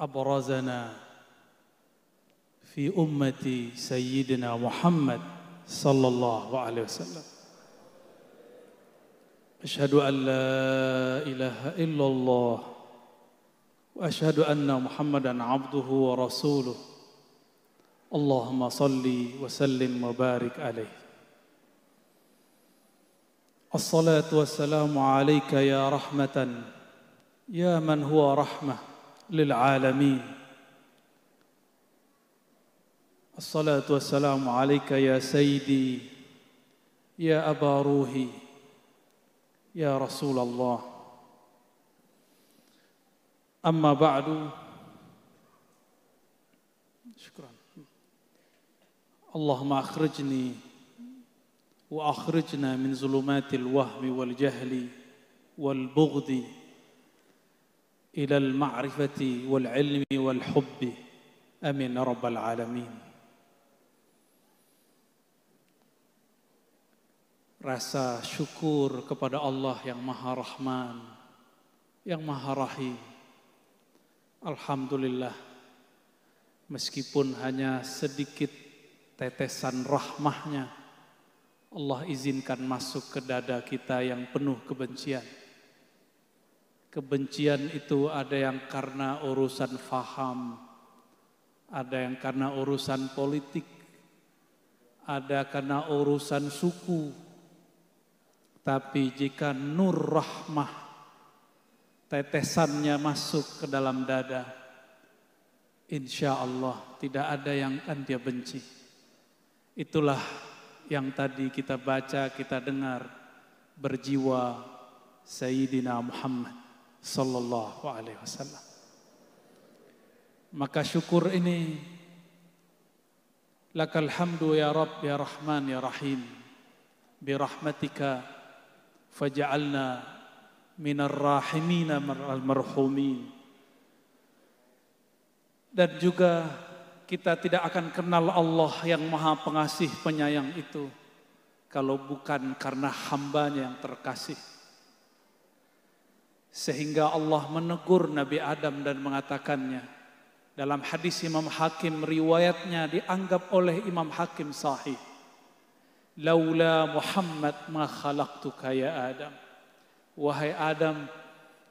أبرزنا في أمة سيدنا محمد صلى الله عليه وسلم. أشهد أن لا إله إلا الله وأشهد أن محمدا عبده ورسوله. اللهم صل وسلم وبارك عليه. الصلاة والسلام عليك يا رحمة يا من هو رحمة للعالمين. الصلاة والسلام عليك يا سيدي يا أبا روحي يا رسول الله. أما بعد، شكرا. اللهم أخرجني وأخرجنا من ظلمات الوهم والجهل والبغض إلى المعرفة والعلم والحب. آمين يا رب العالمين. Rasa syukur kepada Allah yang Maha Rahman, yang Maha Rahim. Alhamdulillah, meskipun hanya sedikit tetesan rahmahnya, Allah izinkan masuk ke dada kita yang penuh kebencian. Kebencian itu ada yang karena urusan faham, ada yang karena urusan politik, ada karena urusan suku. Tapi jika nur rahmah tetesannya masuk ke dalam dada, insya Allah tidak ada yang akan dia benci. Itulah yang tadi kita baca, kita dengar, berjiwa Sayyidina Muhammad sallallahu alaihi wasallam. Maka syukur ini, lakal hamdu ya Rabb ya Rahman ya Rahim, birahmatika faj'alna minar rahimina al-marhumin. Dan juga kita tidak akan kenal Allah yang Maha Pengasih Penyayang itu kalau bukan karena hambanya yang terkasih. Sehingga Allah menegur Nabi Adam dan mengatakannya dalam hadis Imam Hakim, riwayatnya dianggap oleh Imam Hakim sahih. Laula Muhammad ma khalaqtuka ya Adam. Wahai Adam,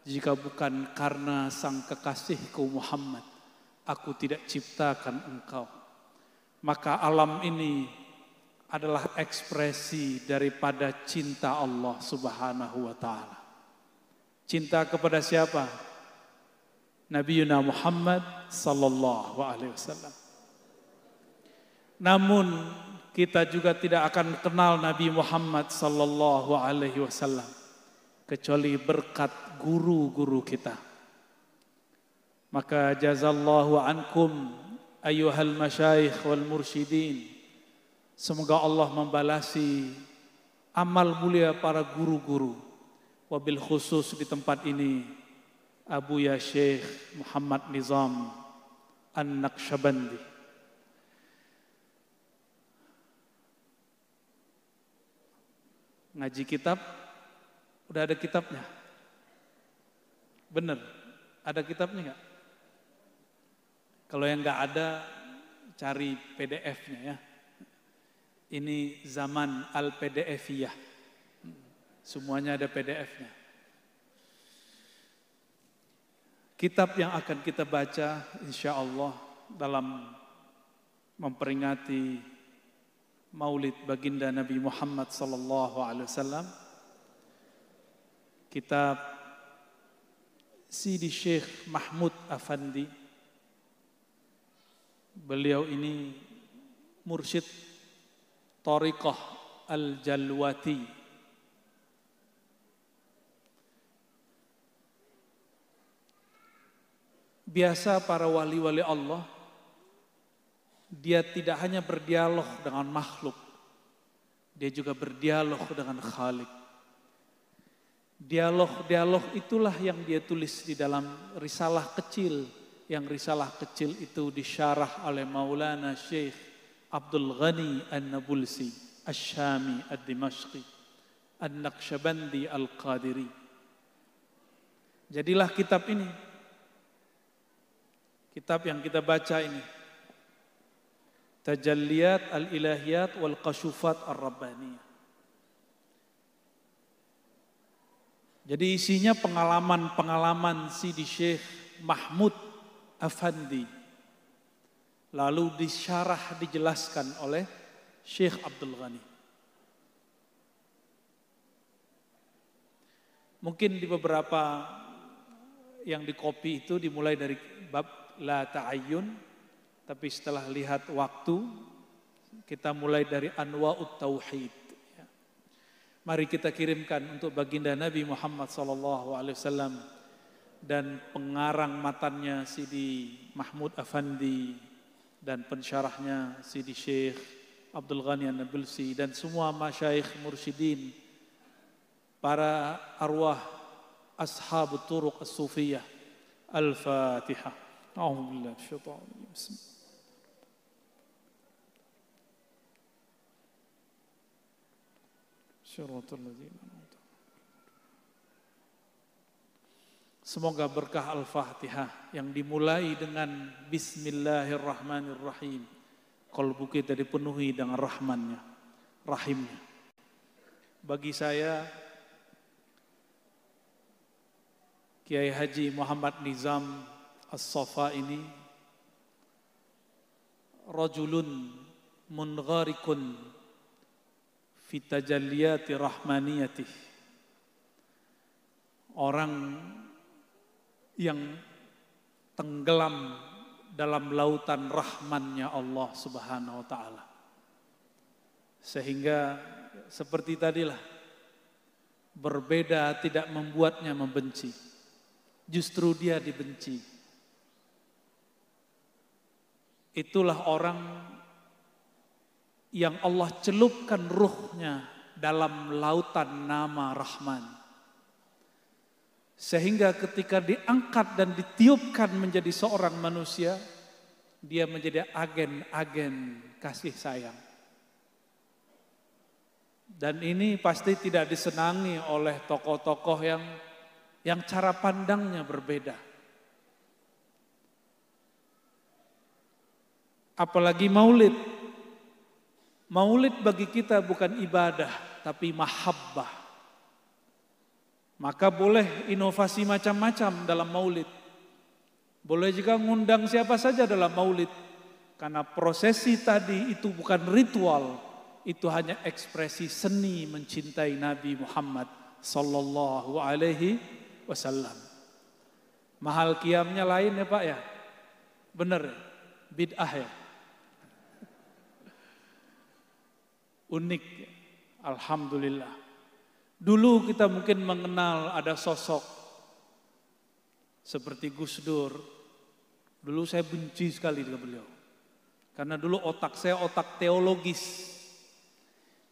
jika bukan karena sang kekasihku Muhammad, aku tidak ciptakan engkau. Maka alam ini adalah ekspresi daripada cinta Allah Subhanahu wa ta'ala. Cinta kepada siapa? Nabiuna Muhammad sallallahu alaihi wasallam. Namun kita juga tidak akan kenal Nabi Muhammad sallallahu alaihi wasallam kecuali berkat guru-guru kita. Maka jazallahu ankum ayyuhal masyayikh wal mursyidin. Semoga Allah membalasi amal mulia para guru-guru. Wabil khusus di tempat ini Abu Ya Syekh Muhammad Nizam An-Naqsyabandi. Ngaji kitab, udah ada kitabnya? Bener, ada kitabnya nggak? Kalau yang nggak ada, cari PDF-nya ya. Ini zaman al-PDF-iyah. Semuanya ada PDF-nya. Kitab yang akan kita baca insya Allah dalam memperingati Maulid baginda Nabi Muhammad sallallahu alaihi wasallam, kitab Sidi Syekh Mahmud Afandi. Beliau ini mursyid Thariqah Al-Jalwati. Biasa para wali-wali Allah, dia tidak hanya berdialog dengan makhluk, dia juga berdialog dengan Khalik. Dialog-dialog itulah yang dia tulis di dalam risalah kecil, yang risalah kecil itu disyarah oleh Maulana Syekh Abdul Ghani An-Nabulsi Asy-Syami Ad-Dimashqi An-Naqsyabandi Al-Qadiri. Jadilah kitab ini Kitab yang kita baca ini, Tajalliyat al-Ilahiyat wal Kashufat ar-Rabbaniyah. Jadi isinya pengalaman-pengalaman Sidi Syekh Mahmud Afandi. Lalu disyarah, dijelaskan oleh Syekh Abdul Ghani. Mungkin di beberapa yang dikopi itu dimulai dari bab La Ta'ayyun. Tapi setelah lihat waktu, kita mulai dari Anwa'ut Tauhid. Mari kita kirimkan untuk baginda Nabi Muhammad SAW dan pengarang matannya Sidi Mahmud Afandi dan pensyarahnya Sidi Syekh Abdul Ghani An-Nabulsi dan semua masyayikh mursyidin, para arwah ashabut turuq as-sufiyah. Al-Fatihah. A'udzubillahi minasyaitonir rajim. Bismillah. Semoga berkah Al-Fatihah yang dimulai dengan Bismillahirrahmanirrahim, qalbu kita dipenuhi dengan rahmannya, rahimnya. Bagi saya, Kiai Haji Muhammad Nizam As-Safa ini rajulun mungharikun fi tajalliyati rahmaniyatih, orang yang tenggelam dalam lautan rahmannya Allah Subhanahu wa ta'ala. Sehingga seperti tadilah, berbeda tidak membuatnya membenci, justru dia dibenci. Itulah orang yang Allah celupkan ruhnya dalam lautan nama Rahman. Sehingga ketika diangkat dan ditiupkan menjadi seorang manusia, dia menjadi agen-agen kasih sayang. Dan ini pasti tidak disenangi oleh tokoh-tokoh yang cara pandangnya berbeda. Apalagi maulid. Maulid bagi kita bukan ibadah, tapi mahabbah. Maka boleh inovasi macam-macam dalam maulid. Boleh juga ngundang siapa saja dalam maulid. Karena prosesi tadi itu bukan ritual, itu hanya ekspresi seni mencintai Nabi Muhammad sallallahu alaihi wasallam. Mahal qiyamnya lain ya Pak ya? Benar ya? Bid'ah ya? Unik, alhamdulillah. Dulu kita mungkin mengenal ada sosok seperti Gus Dur. Dulu saya benci sekali dengan beliau. Karena dulu otak saya otak teologis.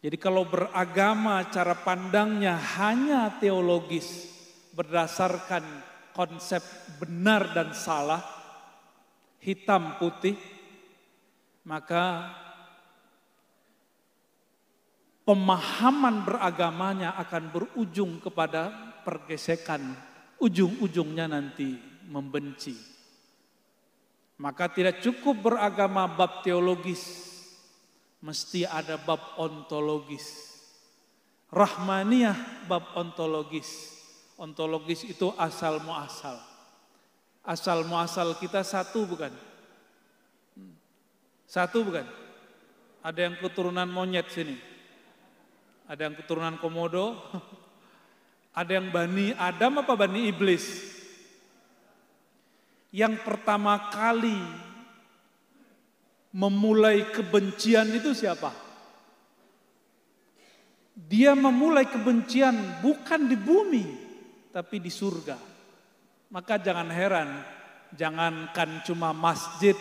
Jadi kalau beragama cara pandangnya hanya teologis, berdasarkan konsep benar dan salah, hitam putih, maka pemahaman beragamanya akan berujung kepada pergesekan, ujung-ujungnya nanti membenci. Maka tidak cukup beragama bab teologis, mesti ada bab ontologis. Rahmaniyah bab ontologis. Ontologis itu asal muasal. Asal muasal kita satu bukan? Satu bukan? Ada yang keturunan monyet sini. Ada yang keturunan komodo, ada yang Bani Adam apa Bani Iblis. Yang pertama kali memulai kebencian itu siapa? Dia memulai kebencian bukan di bumi, tapi di surga. Maka jangan heran, jangankan cuma masjid,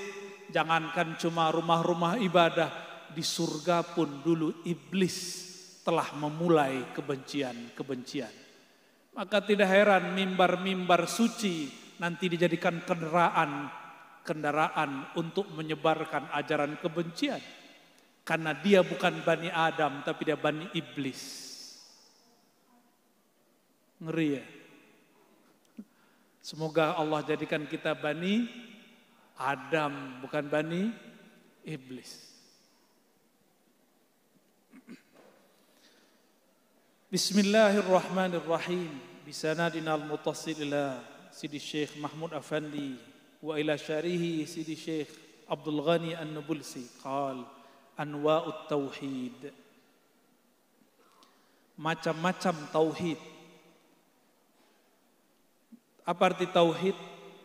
jangankan cuma rumah-rumah ibadah, di surga pun dulu iblis telah memulai kebencian-kebencian. Maka tidak heran mimbar-mimbar suci nanti dijadikan kendaraan untuk menyebarkan ajaran kebencian. Karena dia bukan Bani Adam, tapi dia Bani Iblis. Ngeri ya? Semoga Allah jadikan kita Bani Adam, bukan Bani Iblis. Bismillahirrahmanirrahim. Bisanadina al-muttasil ila Sidi Syekh Mahmud Afandi wa ila syarihi Sidi Syekh Abdul Ghani An-Nabulsi qal anwa'ut tauhid. Macam-macam tauhid. Apa arti tauhid?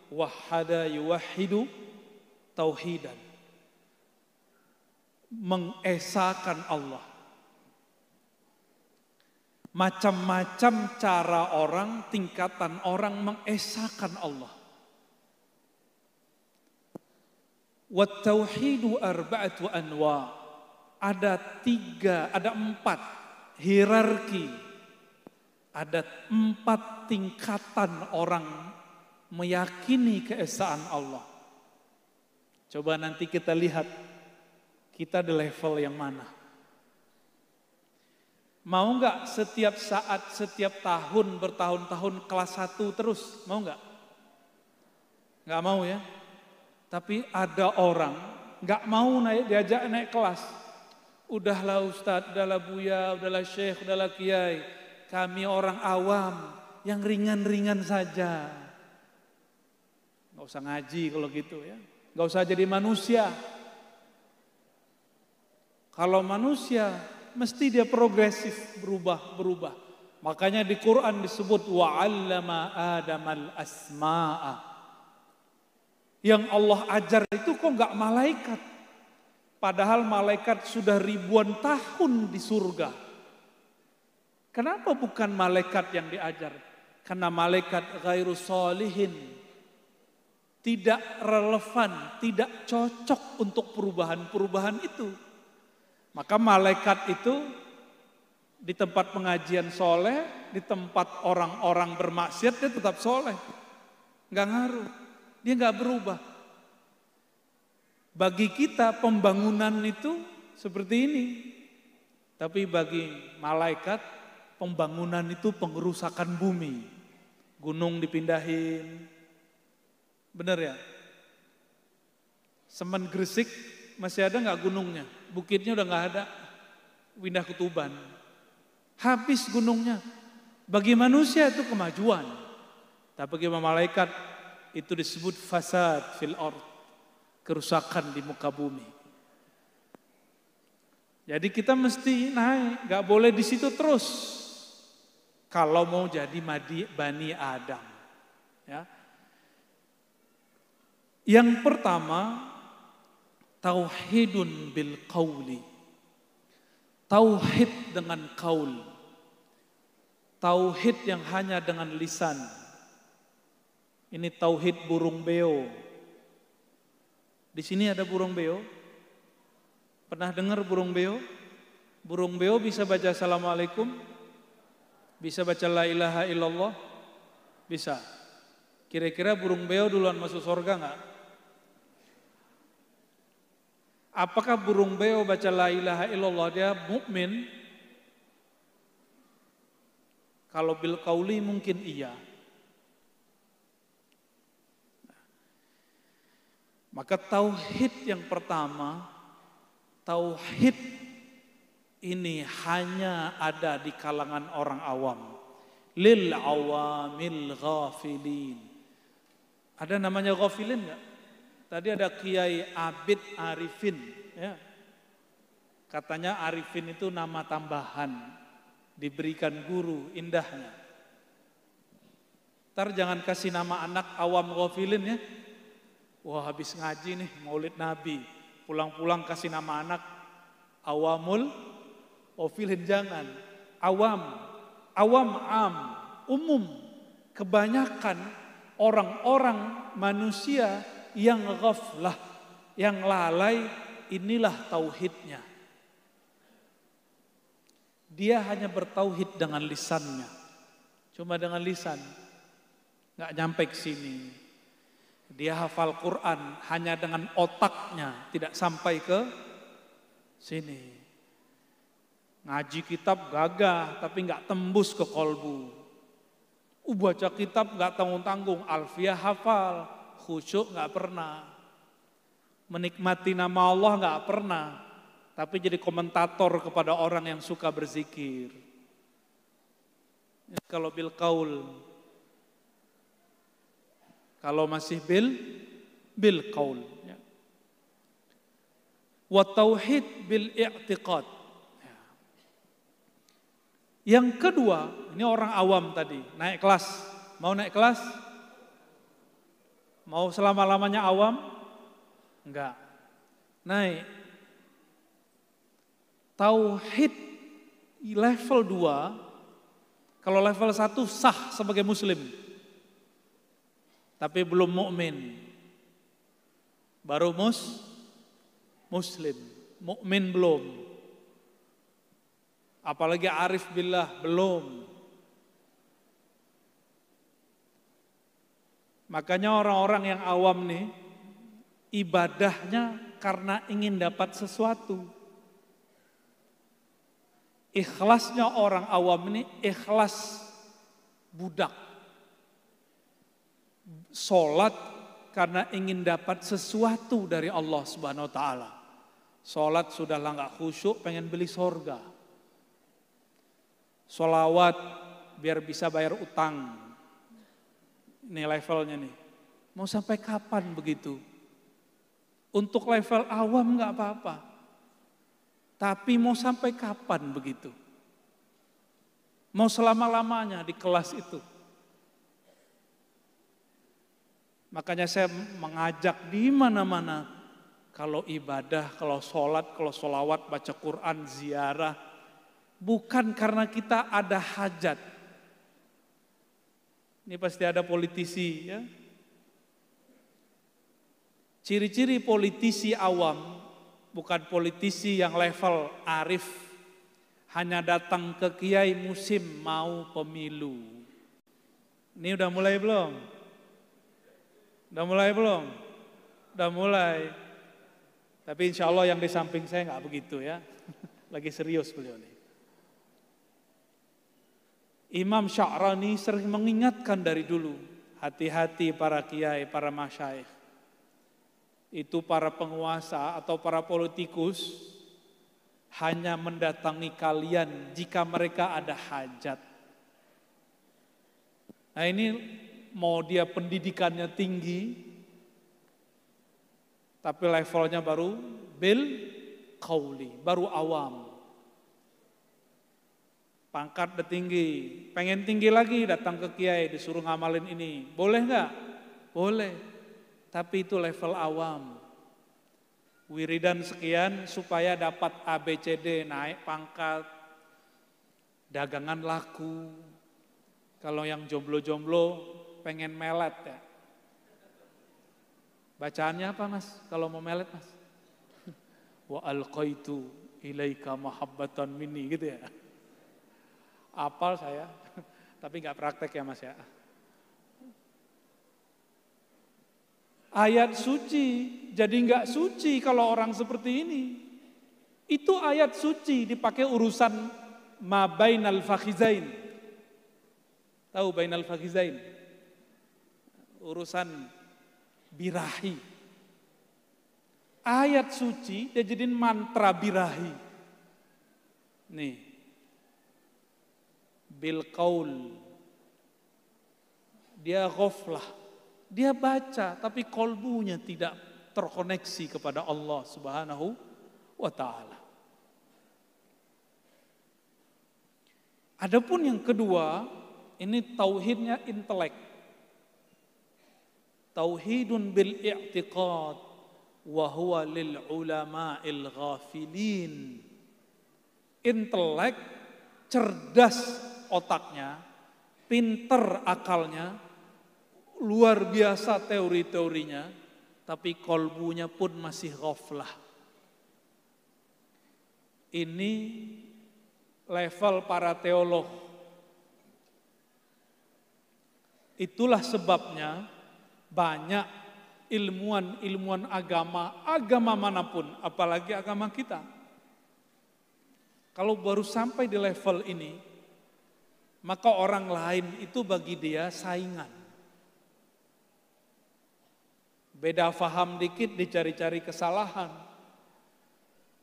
Wahada yuwahidu tauhidan. Mengesahkan Allah. Macam-macam cara orang, tingkatan orang mengesahkan Allah. Wat tauhidu arba'atu anwa. Ada 4 hierarki. Ada 4 tingkatan orang meyakini keesaan Allah. Coba nanti kita lihat kita di level yang mana. Mau nggak setiap saat, setiap tahun, bertahun-tahun kelas 1 terus? Mau nggak? Nggak mau ya? Tapi ada orang nggak mau diajak naik kelas. Udahlah Ustadz, udahlah Buya, udahlah Syekh, udahlah Kiai. Kami orang awam yang ringan-ringan saja. Nggak usah ngaji kalau gitu ya. Nggak usah jadi manusia. Kalau manusia mesti dia progresif, berubah. Makanya di Quran disebut wa'allama Adamal asma'a. Yang Allah ajar itu kok enggak malaikat. Padahal malaikat sudah ribuan tahun di surga. Kenapa bukan malaikat yang diajar? Karena malaikat ghairu sholihin. Tidak relevan, tidak cocok untuk perubahan-perubahan itu. Maka malaikat itu di tempat pengajian soleh, di tempat orang-orang bermaksiat dia tetap soleh. Nggak ngaruh, dia nggak berubah. Bagi kita pembangunan itu seperti ini. Tapi bagi malaikat pembangunan itu pengerusakan bumi. Gunung dipindahin. Benar ya? Semen Gresik masih ada nggak gunungnya? Bukitnya udah nggak ada, pindah ke Tuban. Habis gunungnya. Bagi manusia itu kemajuan. Tapi bagi malaikat itu disebut fasad fil ard, kerusakan di muka bumi. Jadi kita mesti naik, nggak boleh di situ terus. Kalau mau jadi Bani Adam. Ya. Yang pertama, tauhidun bil qauli. Tauhid dengan qaul. Tauhid yang hanya dengan lisan. Ini tauhid burung beo. Di sini ada burung beo. Pernah dengar burung beo? Burung beo bisa baca assalamualaikum? Bisa baca la ilaha illallah? Bisa. Kira-kira burung beo duluan masuk surga enggak? Apakah burung beo baca la ilaha illallah dia mukmin? Kalau bil qauli mungkin iya. Maka tauhid yang pertama, tauhid ini hanya ada di kalangan orang awam. Lil awamil ghafilin. Ada namanya ghafilin enggak? Tadi ada Kiai Abid Arifin, ya. Katanya Arifin itu nama tambahan, diberikan guru indahnya. Ntar jangan kasih nama anak awam ghafilin ya. Wah habis ngaji nih maulid Nabi, pulang-pulang kasih nama anak awamul ghafilin, jangan. Awam am, umum. Kebanyakan orang-orang manusia yang ghaflah, yang lalai, inilah tauhidnya. Dia hanya bertauhid dengan lisannya. Cuma dengan lisan. Nggak nyampe ke sini. Dia hafal Quran hanya dengan otaknya, tidak sampai ke sini. Ngaji kitab gagah, tapi nggak tembus ke kolbu. Baca kitab nggak tanggung-tanggung, alfiah hafal, khusyuk nggak pernah. Menikmati nama Allah nggak pernah, tapi jadi komentator kepada orang yang suka berzikir. Kalau bil qaul, kalau masih bil qaul. Ya. Wa tauhid bil i'tiqad. Ya. Yang kedua, ini orang awam tadi, naik kelas. Mau naik kelas? Mau selama-lamanya awam? Enggak. Naik. Tauhid level 2, kalau level 1 sah sebagai muslim. Tapi belum mukmin. Baru muslim. Mukmin belum. Apalagi arif billah belum. Makanya orang-orang yang awam nih, ibadahnya karena ingin dapat sesuatu. Ikhlasnya orang awam ini ikhlas budak. Sholat karena ingin dapat sesuatu dari Allah Subhanahu wa ta'ala. Sholat sudahlah gak khusyuk, pengen beli sorga. Sholawat biar bisa bayar utang. Ini levelnya nih. Mau sampai kapan begitu? Untuk level awam gak apa-apa. Tapi mau sampai kapan begitu? Mau selama-lamanya di kelas itu? Makanya saya mengajak di mana-mana. Kalau ibadah, kalau sholat, kalau sholawat, baca Quran, ziarah. Bukan karena kita ada hajat. Ini pasti ada politisi ya. Ciri-ciri politisi awam, bukan politisi yang level arif, hanya datang ke kiai musim mau pemilu. Ini udah mulai belum? Udah mulai belum? Udah mulai. Tapi insya Allah yang di samping saya nggak begitu ya. Lagi serius beliau nih. Imam Sya'rani sering mengingatkan dari dulu, hati-hati para kiai, para masyayikh. Itu para penguasa atau para politikus hanya mendatangi kalian jika mereka ada hajat. Nah ini mau dia pendidikannya tinggi, tapi levelnya baru bil qauli, baru awam. Pangkat udah tinggi, pengen tinggi lagi datang ke kiai disuruh ngamalin ini. Boleh nggak? Boleh. Tapi itu level awam. Wiridan sekian supaya dapat ABCD, naik pangkat, dagangan laku. Kalau yang jomblo-jomblo pengen melet ya. Bacaannya apa mas? Kalau mau melet mas? Wa alqaitu ilaika mahabbatan minni gitu ya. Apal saya, tapi nggak praktek ya mas ya. Ayat suci, jadi nggak suci kalau orang seperti ini. Itu ayat suci dipakai urusan ma bainal fakhizain. Tahu bainal fakhizain? Urusan birahi. Ayat suci dia jadiin mantra birahi. Nih. Bil qaul. Dia ghaflah. Dia baca tapi kolbunya tidak terkoneksi kepada Allah Subhanahu wa taala. Adapun yang kedua, ini tauhidnya intelek. Tauhidun bil i'tiqad wa huwa lil ulama'il ghafilin. Intelek, cerdas otaknya, pinter akalnya, luar biasa teori-teorinya, tapi kolbunya pun masih ghaflah. Ini level para teolog. Itulah sebabnya banyak ilmuwan agama manapun, apalagi agama kita. Kalau baru sampai di level ini, maka orang lain itu bagi dia saingan. Beda faham dikit dicari-cari kesalahan.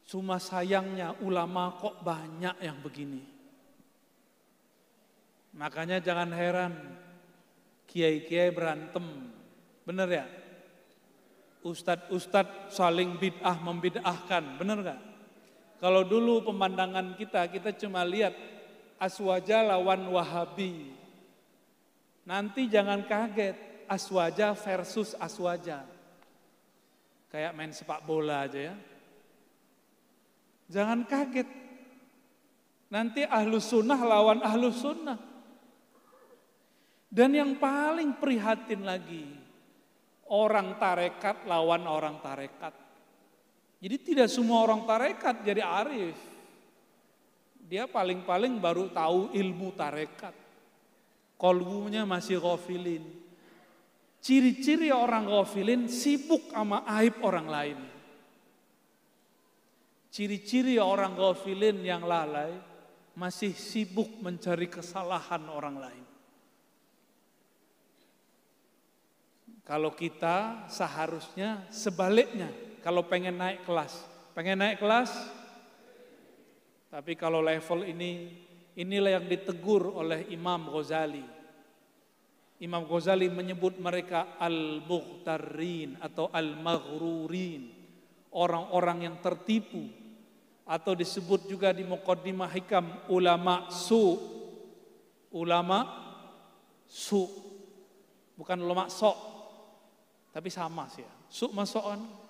Cuma sayangnya ulama kok banyak yang begini. Makanya jangan heran kiai-kiai berantem. Bener ya? Ustadz saling bid'ah membid'ahkan. Bener gak? Kalau dulu pemandangan kita cuma lihat Aswaja lawan Wahabi. Nanti jangan kaget, Aswaja versus Aswaja. Kayak main sepak bola aja ya. Jangan kaget. Nanti Ahlus Sunnah lawan Ahlus Sunnah. Dan yang paling prihatin lagi, orang tarekat lawan orang tarekat. Jadi tidak semua orang tarekat jadi arif. Dia paling-paling baru tahu ilmu tarekat. Kolbunya masih ghafilin. Ciri-ciri orang ghafilin sibuk sama aib orang lain. Ciri-ciri orang ghafilin yang lalai masih sibuk mencari kesalahan orang lain. Kalau kita seharusnya sebaliknya. Kalau pengen naik kelas, tapi kalau level inilah yang ditegur oleh Imam Ghazali. Imam Ghazali menyebut mereka al-mughtarrin atau al-maghrurin, orang-orang yang tertipu, atau disebut juga di Muqaddimah Hikam ulama su, bukan ulama sok, tapi sama sih ya. Su masoon,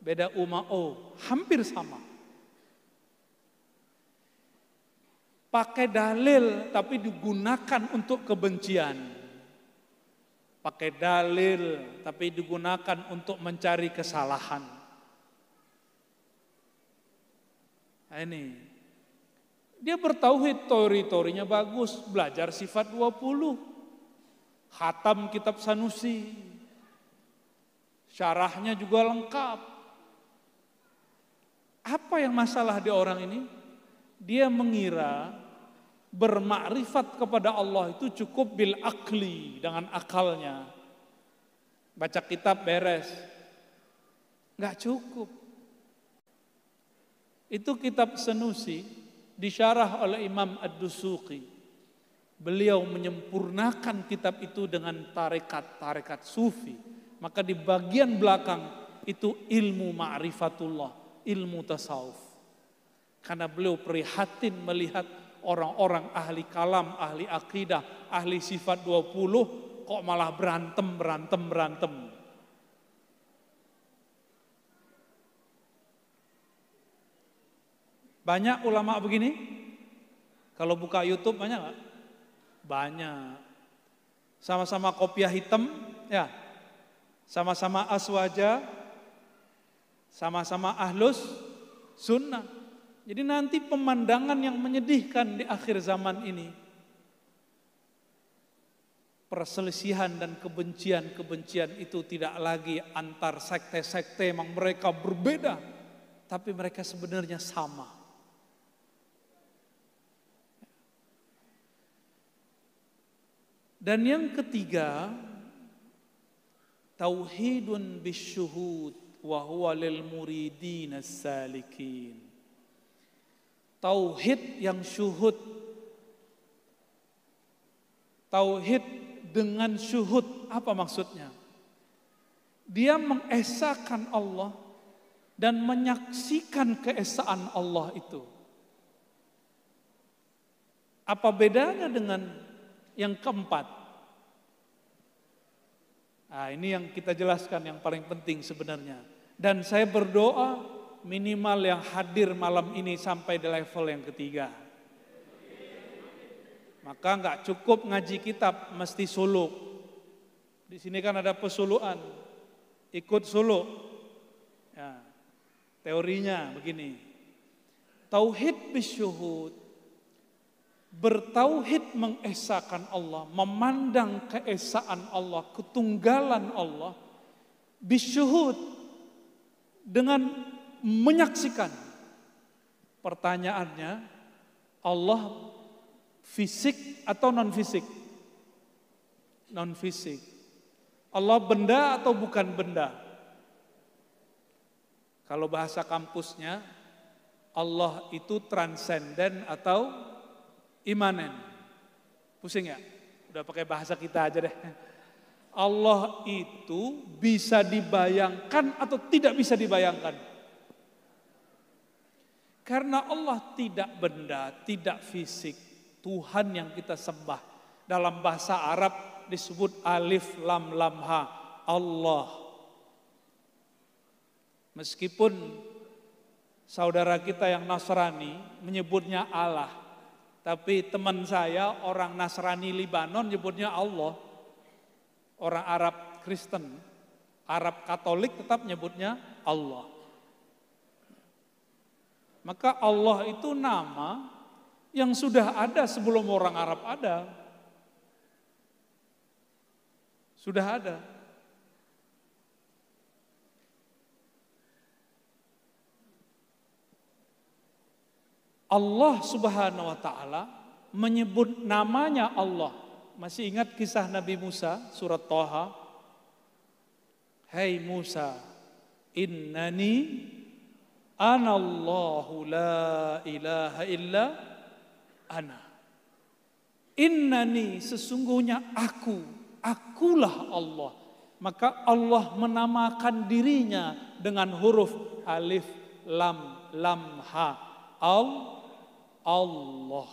beda umao, hampir sama. Pakai dalil tapi digunakan untuk kebencian. Pakai dalil tapi digunakan untuk mencari kesalahan. Nah ini. Dia bertauhid, teori-teorinya bagus, belajar sifat 20. Khatam kitab Sanusi. Syarahnya juga lengkap. Apa yang masalah di orang ini? Dia mengira bermakrifat kepada Allah itu cukup bil akli, dengan akalnya. Baca kitab beres. Enggak cukup. Itu kitab Sanusi disyarah oleh Imam Ad-Dusuqi. Beliau menyempurnakan kitab itu dengan tarekat sufi. Maka di bagian belakang itu ilmu ma'rifatullah, ilmu tasawuf. Karena beliau prihatin melihat orang-orang ahli kalam, ahli akidah, ahli sifat 20 kok malah berantem. Banyak ulama begini? Kalau buka YouTube banyak gak? Banyak. Sama-sama kopiah hitam, ya. Sama-sama aswaja, sama-sama ahlus sunnah. Jadi nanti pemandangan yang menyedihkan di akhir zaman ini. Perselisihan dan kebencian itu tidak lagi antar sekte-sekte, memang mereka berbeda. Tapi mereka sebenarnya sama. Dan yang ketiga, tauhidun bisyuhud wa huwa lil muridin as-salikin. Tauhid yang syuhud. Tauhid dengan syuhud, apa maksudnya? Dia mengesahkan Allah dan menyaksikan keesaan Allah itu. Apa bedanya dengan yang keempat? Nah, ini yang kita jelaskan yang paling penting sebenarnya. Dan saya berdoa minimal yang hadir malam ini sampai di level yang ketiga. Maka enggak cukup ngaji kitab, mesti suluk. Di sini kan ada pesuluan. Ikut suluk. Ya, teorinya begini. Tauhid bisyuhud. Bertauhid mengesahkan Allah, memandang keesaan Allah, ketunggalan Allah. Bisyuhud, dengan menyaksikan. Pertanyaannya, Allah fisik atau non fisik? Non fisik. Allah benda atau bukan benda? Kalau bahasa kampusnya, Allah itu transenden atau imanen. Pusing ya? Udah pakai bahasa kita aja deh. Allah itu bisa dibayangkan atau tidak bisa dibayangkan. Karena Allah tidak benda, tidak fisik. Tuhan yang kita sembah. Dalam bahasa Arab disebut alif lam lam ha, Allah. Meskipun saudara kita yang Nasrani menyebutnya Allah, tapi teman saya orang Nasrani Libanon nyebutnya Allah. Orang Arab Kristen, Arab Katolik tetap nyebutnya Allah. Maka Allah itu nama yang sudah ada sebelum orang Arab ada. Sudah ada. Allah Subhanahu wa taala menyebut namanya Allah. Masih ingat kisah Nabi Musa surat Thaha? Hai Musa, innani anallahu la ilaha illa ana. Innani sesungguhnya akulah Allah. Maka Allah menamakan dirinya dengan huruf alif lam lam ha. Allah.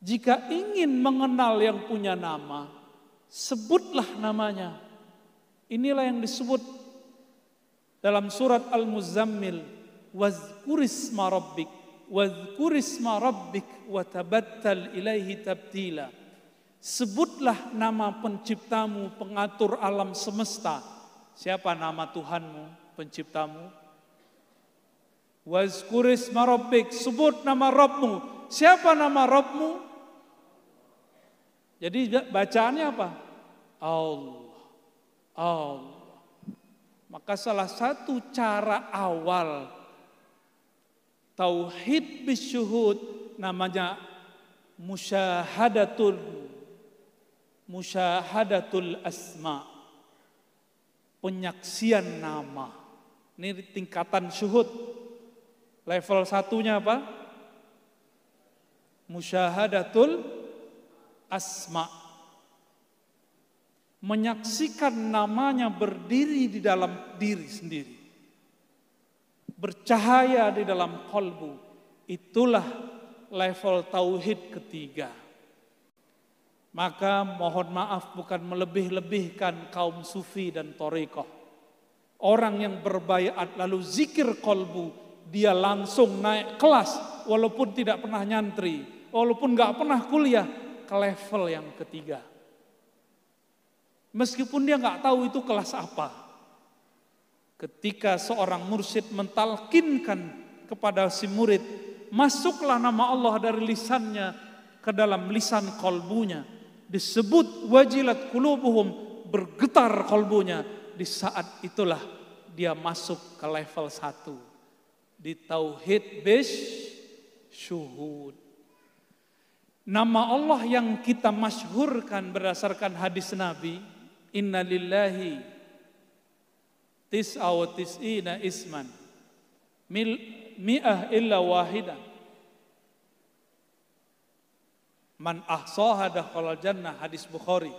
Jika ingin mengenal yang punya nama, sebutlah namanya. Inilah yang disebut dalam surat Al-Muzammil, wazkurisma rabbik wa tabattal ilaihi tabtila. Sebutlah nama penciptamu, pengatur alam semesta. Siapa nama Tuhanmu, penciptamu? Wazkurisma rabbik, sebut nama Rabbmu. Siapa nama Rabbmu? Jadi bacaannya apa? Allah. Maka salah satu cara awal tauhid bisyuhud namanya musyahadatul asma. Penyaksian nama. Ini tingkatan syuhud. Level satunya apa? Musyahadatul asma. Menyaksikan namanya berdiri di dalam diri sendiri. Bercahaya di dalam qalbu. Itulah level tauhid ketiga. Maka mohon maaf bukan melebih-lebihkan kaum sufi dan thariqah. Orang yang berbaiat lalu zikir qalbu, dia langsung naik kelas walaupun tidak pernah nyantri, walaupun gak pernah kuliah, ke level yang ketiga. Meskipun dia gak tahu itu kelas apa. Ketika seorang mursyid mentalkinkan kepada si murid, masuklah nama Allah dari lisannya ke dalam lisan kolbunya. Disebut wajilat qulubuhum, bergetar kolbunya. Di saat itulah dia masuk ke level 1. Di tauhid syuhud. Nama Allah yang kita masyhurkan berdasarkan hadis Nabi, inna lillahi tis'a wa tis'ina isman mi'ah illa wahidah man ahsaha dakhalal jannah. Hadis Bukhari,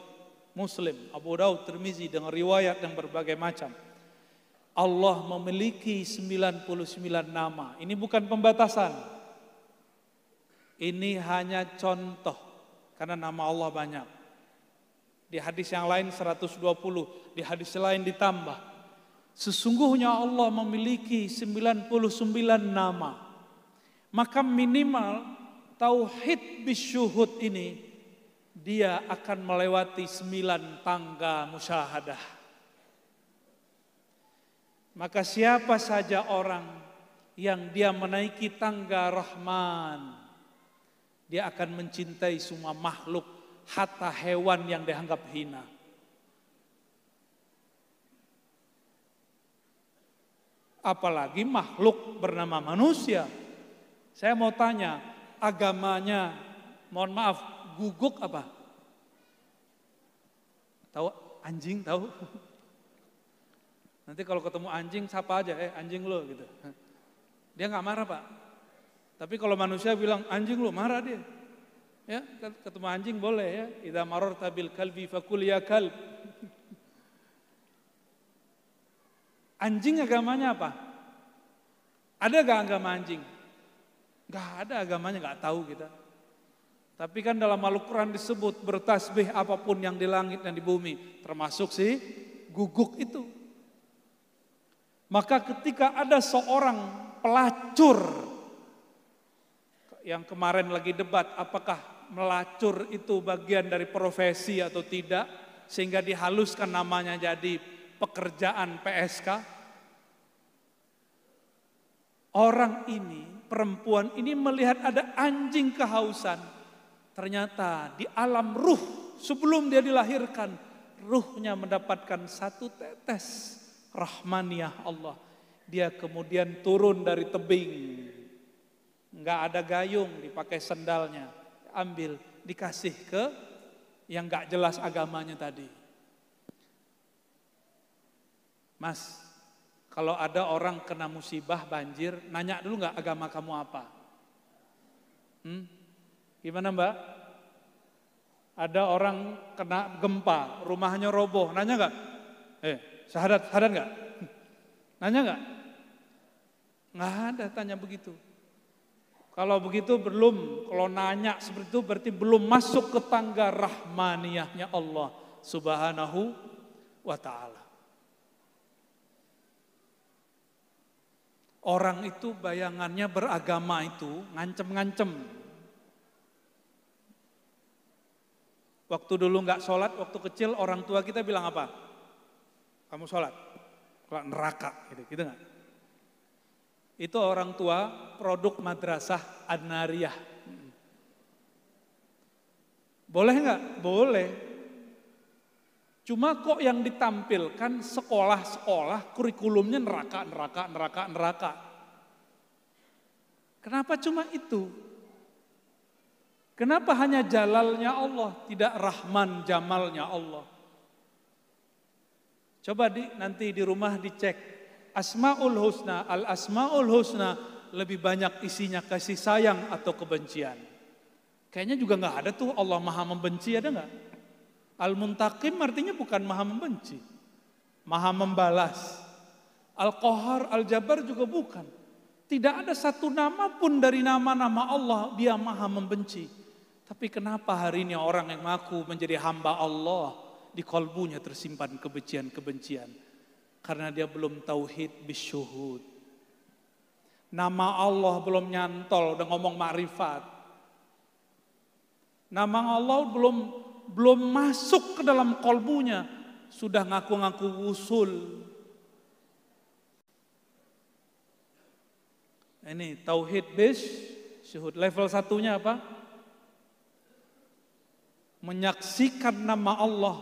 Muslim, Abu Daud, Tirmizi dengan riwayat yang berbagai macam. Allah memiliki 99 nama. Ini bukan pembatasan. Ini hanya contoh, karena nama Allah banyak. Di hadis yang lain 120, di hadis lain ditambah. Sesungguhnya Allah memiliki 99 nama. Maka minimal tauhid bisyuhud ini, dia akan melewati 9 tangga musyahadah. Maka siapa saja orang yang dia menaiki tangga Rahman, dia akan mencintai semua makhluk, hatta hewan yang dianggap hina. Apalagi makhluk bernama manusia. Saya mau tanya, agamanya, mohon maaf, guguk apa? Tahu anjing, tahu? Nanti kalau ketemu anjing sapa aja, anjing lo gitu. Dia nggak marah Pak. Tapi kalau manusia bilang anjing lo, marah dia. Ya, ketemu anjing boleh ya. Idza mararta bil kalbi fakul ya kalb. Anjing agamanya apa? Ada gak agama anjing? Gak ada agamanya, gak tahu kita. Tapi kan dalam Al-Quran disebut bertasbih apapun yang di langit dan di bumi. Termasuk si guguk itu. Maka ketika ada seorang pelacur, yang kemarin lagi debat apakah melacur itu bagian dari profesi atau tidak, sehingga dihaluskan namanya jadi pekerjaan PSK. Orang ini, perempuan ini melihat ada anjing kehausan. Ternyata di alam ruh sebelum dia dilahirkan, ruhnya mendapatkan satu tetes rahmaniyah Allah. Dia kemudian turun dari tebing. Enggak ada gayung, dipakai sendalnya. Ambil, dikasih ke yang enggak jelas agamanya tadi. Mas, kalau ada orang kena musibah banjir, nanya dulu enggak agama kamu apa? Gimana Mbak? Ada orang kena gempa, rumahnya roboh, nanya enggak? Syahadat enggak? Nanya enggak? Enggak ada tanya begitu. Kalau begitu belum, kalau nanya seperti itu berarti belum masuk ke tangga rahmaniyahnya Allah Subhanahu wa ta'ala. Orang itu bayangannya beragama itu ngancem-ngancem. Waktu dulu nggak sholat, waktu kecil orang tua kita bilang apa? Kamu sholat, kalau neraka, gitu nggak? Itu orang tua produk madrasah An-Nariyah. Boleh nggak? Boleh. Cuma kok yang ditampilkan sekolah-sekolah kurikulumnya neraka. Kenapa cuma itu? Kenapa hanya jalalnya Allah, tidak rahman jamalnya Allah? Coba nanti di rumah dicek. Asmaul Husna, Al-Asmaul Husna lebih banyak isinya kasih sayang atau kebencian. Kayaknya juga nggak ada tuh Allah Maha membenci, ada nggak? Al-Muntaqim artinya bukan Maha membenci, Maha membalas. Al-Qahar, Al-Jabbar juga bukan. Tidak ada satu nama pun dari nama-nama Allah dia Maha membenci. Tapi kenapa hari ini orang yang mengaku menjadi hamba Allah di kalbunya tersimpan kebencian-kebencian? Karena dia belum tauhid bisyuhud. Nama Allah belum nyantol, udah ngomong makrifat. Nama Allah belum masuk ke dalam kalbunya, sudah ngaku-ngaku wusul. Ini tauhid bisyuhud. Level satunya apa? Menyaksikan nama Allah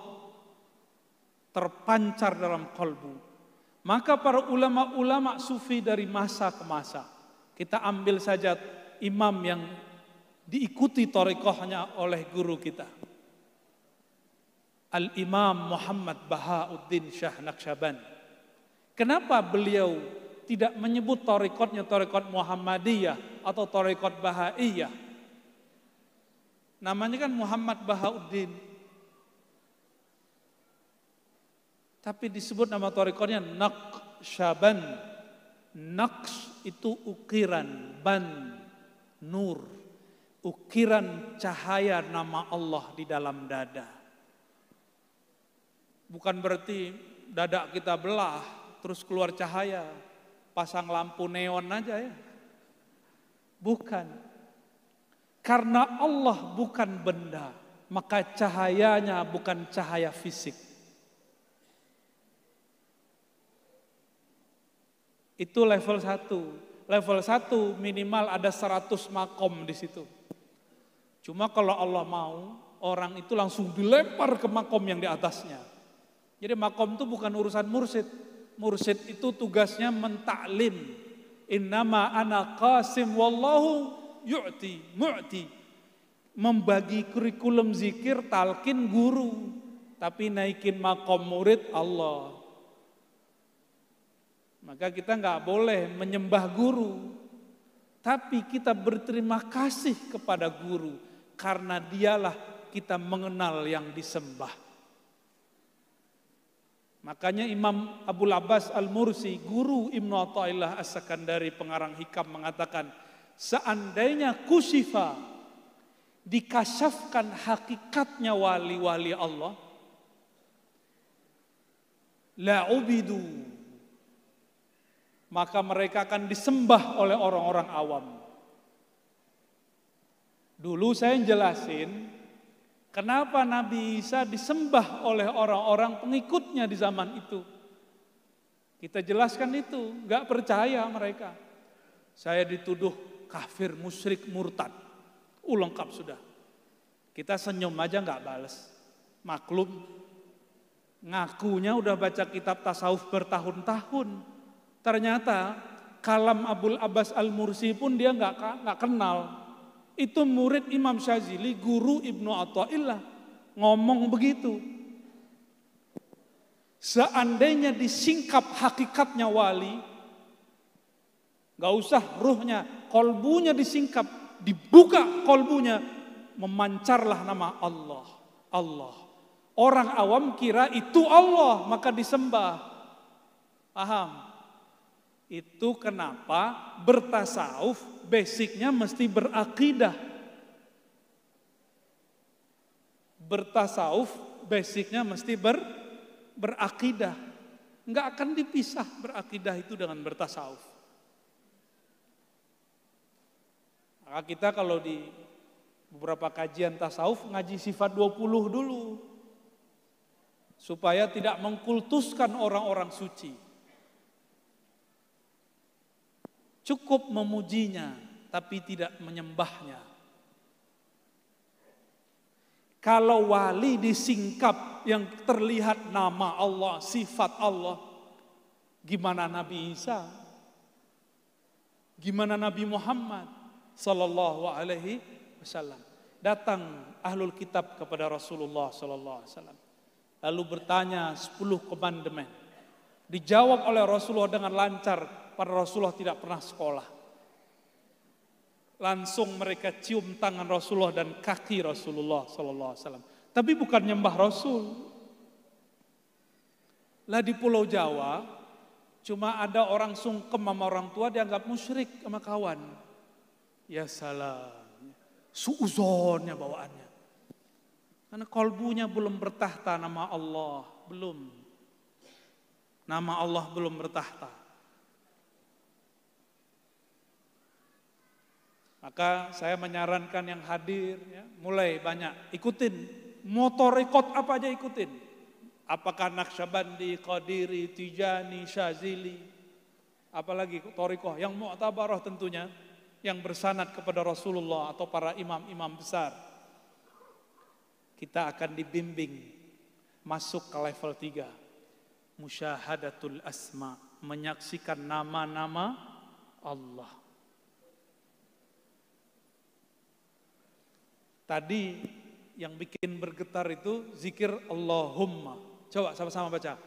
terpancar dalam kalbu. Maka para ulama-ulama sufi dari masa ke masa, kita ambil saja imam yang diikuti thariqahnya oleh guru kita, Al-Imam Muhammad Bahauddin Syah Naqsyabandi. Kenapa beliau tidak menyebut thariqatnya thariqat Muhammadiyah atau thariqat Bahaiyah? Namanya kan Muhammad Bahauddin. Tapi disebut nama thariqatnya Naqsyaband. Naqs itu ukiran, ban, nur. Ukiran cahaya nama Allah di dalam dada. Bukan berarti dada kita belah terus keluar cahaya, pasang lampu neon aja ya. Bukan. Karena Allah bukan benda, maka cahayanya bukan cahaya fisik. Itu level 1. Level 1 minimal ada 100 makom di situ. Cuma kalau Allah mau, orang itu langsung dilempar ke makom yang di atasnya. Jadi makom itu bukan urusan mursyid. Mursyid itu tugasnya mentaklim. Innama ana qasim wallahu mu'ti. Membagi kurikulum zikir talqin guru. Tapi naikin makom murid Allah. Maka kita nggak boleh menyembah guru. Tapi kita berterima kasih kepada guru. Karena dialah kita mengenal yang disembah. Makanya Imam Abul Abbas Al-Mursi, guru Ibnu Athaillah As-Sakandari, pengarang Hikam, mengatakan, seandainya kusifa, dikasyafkan hakikatnya wali-wali Allah, la ubidu, maka mereka akan disembah oleh orang-orang awam. Dulu saya jelasin kenapa Nabi Isa disembah oleh orang-orang pengikutnya di zaman itu. Kita jelaskan itu, gak percaya mereka. Saya dituduh kafir, musyrik, murtad. Lengkap sudah. Kita senyum aja gak bales. Maklum. Ngakunya udah baca kitab tasawuf bertahun-tahun. Ternyata kalam Abul Abbas Al-Mursi pun dia nggak kenal. Itu murid Imam Syazili, guru Ibnu Athaillah, ngomong begitu. Seandainya disingkap hakikatnya wali, nggak usah ruhnya, kolbunya disingkap, dibuka kolbunya, memancarlah nama Allah. Allah. Orang awam kira itu Allah, maka disembah. Paham? Itu kenapa bertasawuf basicnya mesti berakidah. Bertasawuf basicnya mesti berakidah. Enggak akan dipisah berakidah itu dengan bertasawuf. Maka kita kalau di beberapa kajian tasawuf ngaji sifat 20 dulu. Supaya tidak mengkultuskan orang-orang suci. Cukup memujinya, tapi tidak menyembahnya. Kalau wali disingkap yang terlihat nama Allah, sifat Allah, gimana Nabi Isa? Gimana Nabi Muhammad sallallahu alaihi wasallam? Datang ahlul kitab kepada Rasulullah sallallahu alaihi wasallam. Lalu bertanya 10 komandemen. Dijawab oleh Rasulullah dengan lancar. Padahal Rasulullah tidak pernah sekolah. Langsung mereka cium tangan Rasulullah dan kaki Rasulullah sallallahu alaihi wasallam. Tapi bukan nyembah Rasul. Lah di Pulau Jawa cuma ada orang sungkem sama orang tua dianggap musyrik sama kawan. Ya salam. Suuzonnya bawaannya. Karena kolbunya belum bertahta nama Allah, belum. Nama Allah belum bertahta. Maka saya menyarankan yang hadir, ya, mulai banyak ikutin. Motor rekod apa aja ikutin. Apakah Naqsyabandi, Qadiri, Tijani, Syazili, apalagi Thariqah yang mu'tabarah tentunya, yang bersanad kepada Rasulullah atau para imam-imam besar. Kita akan dibimbing masuk ke level 3. Musyahadatul asma, menyaksikan nama-nama Allah. Tadi yang bikin bergetar itu zikir Allahumma. Coba sama-sama baca.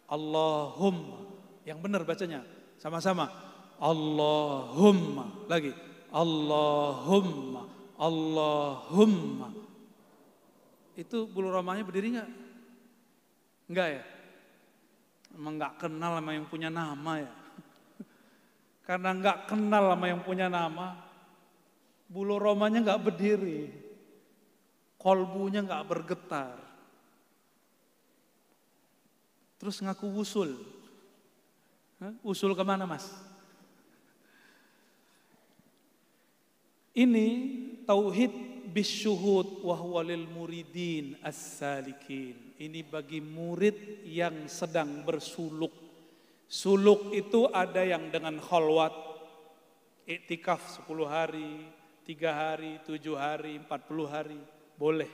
Allahumma. Yang benar bacanya. Sama-sama. Allahumma. Lagi. Allahumma. Allahumma. Itu bulu romanya berdiri nggak? Enggak ya? Emang nggak kenal sama yang punya nama ya? Karena nggak kenal sama yang punya nama, bulu romanya nggak berdiri, kolbunya nggak bergetar. Terus ngaku usul. Usul kemana mas? Ini tauhid bisyuhud wa huwa lil muridin as-salikin. Ini bagi murid yang sedang bersuluk. Suluk itu ada yang dengan khalwat, iktikaf 10 hari, 3 hari, 7 hari, 40 hari, boleh.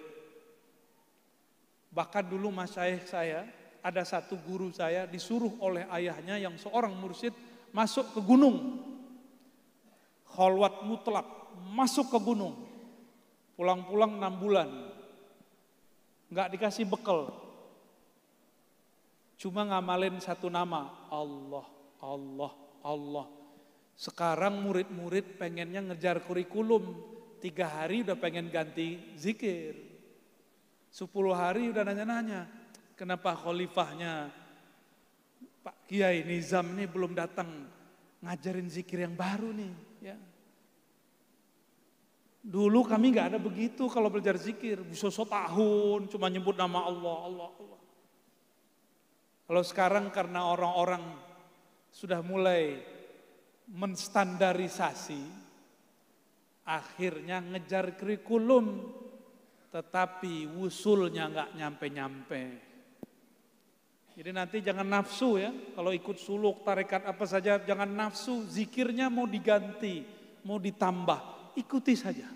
Bahkan dulu masyayikh saya, ada satu guru saya disuruh oleh ayahnya yang seorang mursyid masuk ke gunung. Khalwat mutlak, masuk ke gunung. Pulang-pulang 6 bulan. Enggak dikasih bekal. Cuma ngamalin satu nama, Allah, Allah, Allah. Sekarang murid-murid pengennya ngejar kurikulum, 3 hari udah pengen ganti zikir. 10 hari udah nanya-nanya, kenapa khalifahnya Pak Kiai Nizam ini belum datang ngajarin zikir yang baru nih. Ya. Dulu kami nggak ada begitu kalau belajar zikir, bisa setahun cuma nyebut nama Allah, Allah, Allah. Kalau sekarang karena orang-orang sudah mulai menstandarisasi, akhirnya ngejar kurikulum, tetapi wusulnya nggak nyampe-nyampe. Jadi nanti jangan nafsu ya, kalau ikut suluk, tarekat apa saja jangan nafsu, zikirnya mau diganti, mau ditambah, ikuti saja.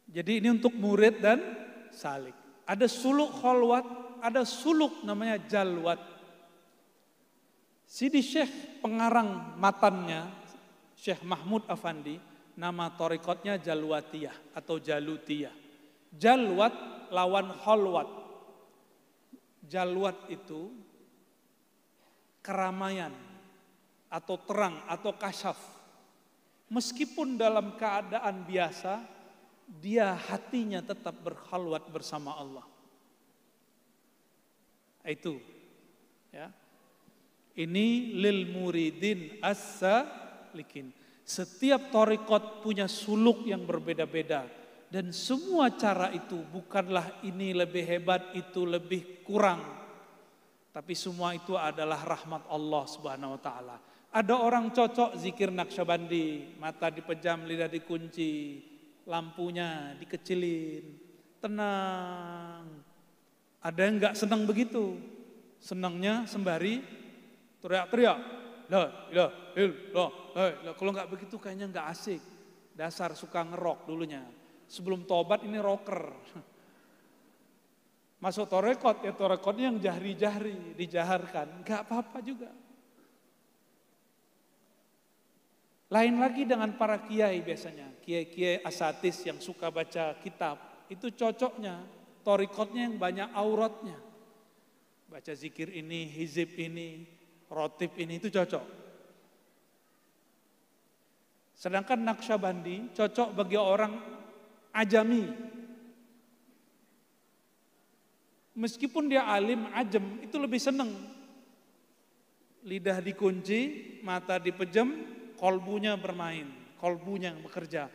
Jadi ini untuk murid dan salik. Ada suluk khalwat, ada suluk namanya jalwat. Sidi Syekh pengarang matannya, Syekh Mahmud Afandi, nama torikotnya Jalwatiyah atau Jalutiyah. Jalwat lawan khalwat. Jalwat itu keramaian atau terang atau kasyaf. Meskipun dalam keadaan biasa, dia hatinya tetap berkhalwat bersama Allah. Itu ya. Ini lil muridin as-salikin. Setiap thariqat punya suluk yang berbeda-beda, dan semua cara itu bukanlah ini lebih hebat, itu lebih kurang. Tapi semua itu adalah rahmat Allah Subhanahu wa taala. Ada orang cocok zikir Naqsyabandi, mata dipejam, lidah dikunci, lampunya dikecilin, tenang. Ada yang enggak senang begitu. Senangnya sembari teriak-teriak, la ilaha illallah. Kalau enggak begitu kayaknya enggak asik. Dasar suka ngerok dulunya. Sebelum tobat ini rocker. Masuk torekot, ya torekotnya yang jahri-jahri, dijaharkan, enggak apa-apa juga. Lain lagi dengan para kiai biasanya, kiai-kiai asatis yang suka baca kitab, itu cocoknya, torikotnya yang banyak auratnya. Baca zikir ini, hizib ini, rotib ini, itu cocok. Sedangkan Naqsyabandi cocok bagi orang ajami. Meskipun dia alim, ajem, itu lebih seneng. Lidah dikunci, mata dipejam, kolbunya bermain, kolbunya bekerja.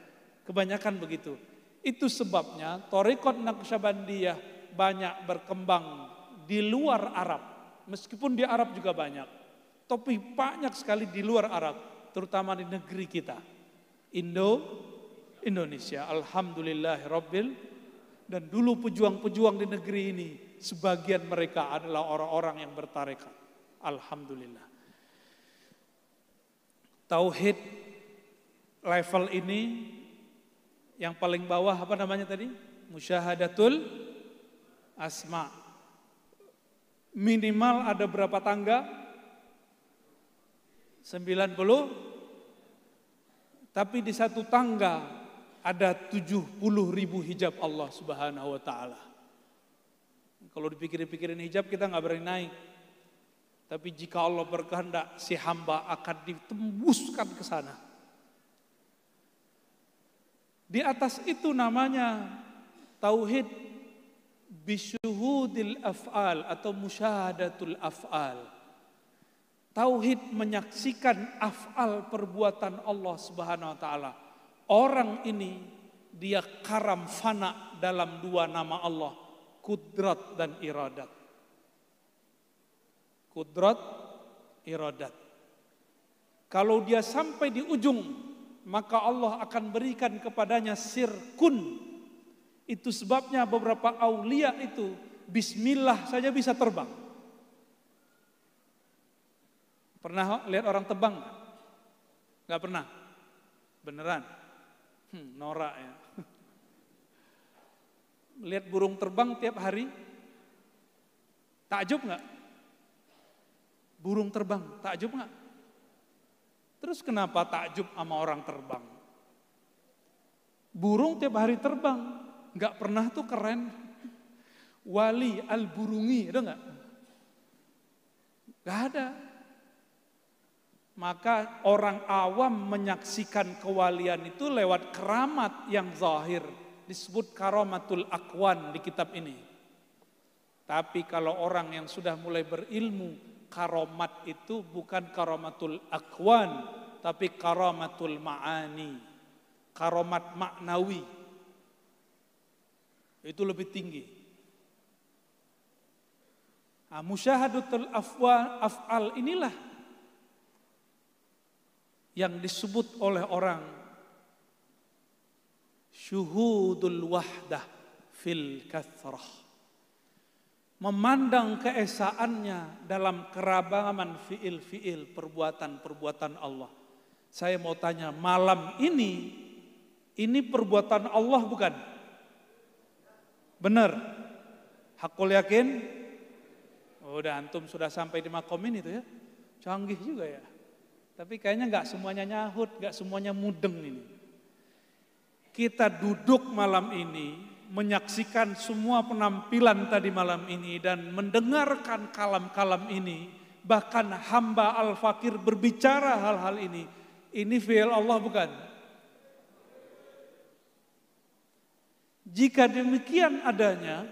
Kebanyakan begitu. Itu sebabnya thariqat Naqsyabandiyah banyak berkembang di luar Arab. Meskipun di Arab juga banyak. Tapi banyak sekali di luar Arab, terutama di negeri kita. Indonesia. Alhamdulillahirabbil. Dan dulu pejuang-pejuang di negeri ini, sebagian mereka adalah orang-orang yang bertarekat. Alhamdulillah. Tauhid level ini yang paling bawah apa namanya tadi? Musyahadatul asma. Minimal ada berapa tangga? 90. Tapi di satu tangga ada 70.000 hijab Allah Subhanahu wa taala. Kalau dipikir-pikirin hijab kita nggak berani naik. Tapi jika Allah berkehendak, si hamba akan ditembuskan ke sana. Di atas itu namanya tauhid bisyuhudil af'al atau musyahadatul af'al. Tauhid menyaksikan af'al perbuatan Allah Subhanahu wa taala. Orang ini dia karam fana dalam 2 nama Allah, kudrat dan iradat. Kudrat, iradat. Kalau dia sampai di ujung, maka Allah akan berikan kepadanya sirkun. Itu sebabnya beberapa aulia itu bismillah saja bisa terbang. Pernah lihat orang terbang? Gak pernah? Beneran? Norak ya. Lihat burung terbang tiap hari? Takjub gak? Burung terbang, takjub nggak? Terus kenapa takjub sama orang terbang? Burung tiap hari terbang, nggak pernah tuh keren. Wali al-burungi, ada nggak? Nggak ada. Maka orang awam menyaksikan kewalian itu lewat keramat yang zahir. Disebut karamatul akwan di kitab ini. Tapi kalau orang yang sudah mulai berilmu, karamat itu bukan karamatul akwan, tapi karamatul ma'ani. Karamat maknawi. Itu lebih tinggi. Nah, musyahadatul af'al inilah yang disebut oleh orang syuhudul wahdah fil kathrah. Memandang keesaannya dalam keragaman fiil-fiil, perbuatan-perbuatan Allah. Saya mau tanya, malam ini perbuatan Allah bukan? Benar? Hakul yakin? Oh, udah antum sudah sampai di makom ini tuh ya. Canggih juga ya. Tapi kayaknya nggak semuanya nyahut, nggak semuanya mudeng ini. Kita duduk malam ini, menyaksikan semua penampilan tadi malam ini dan mendengarkan kalam-kalam ini. Bahkan hamba al-fakir berbicara hal-hal ini. Ini fi'il Allah bukan? Jika demikian adanya,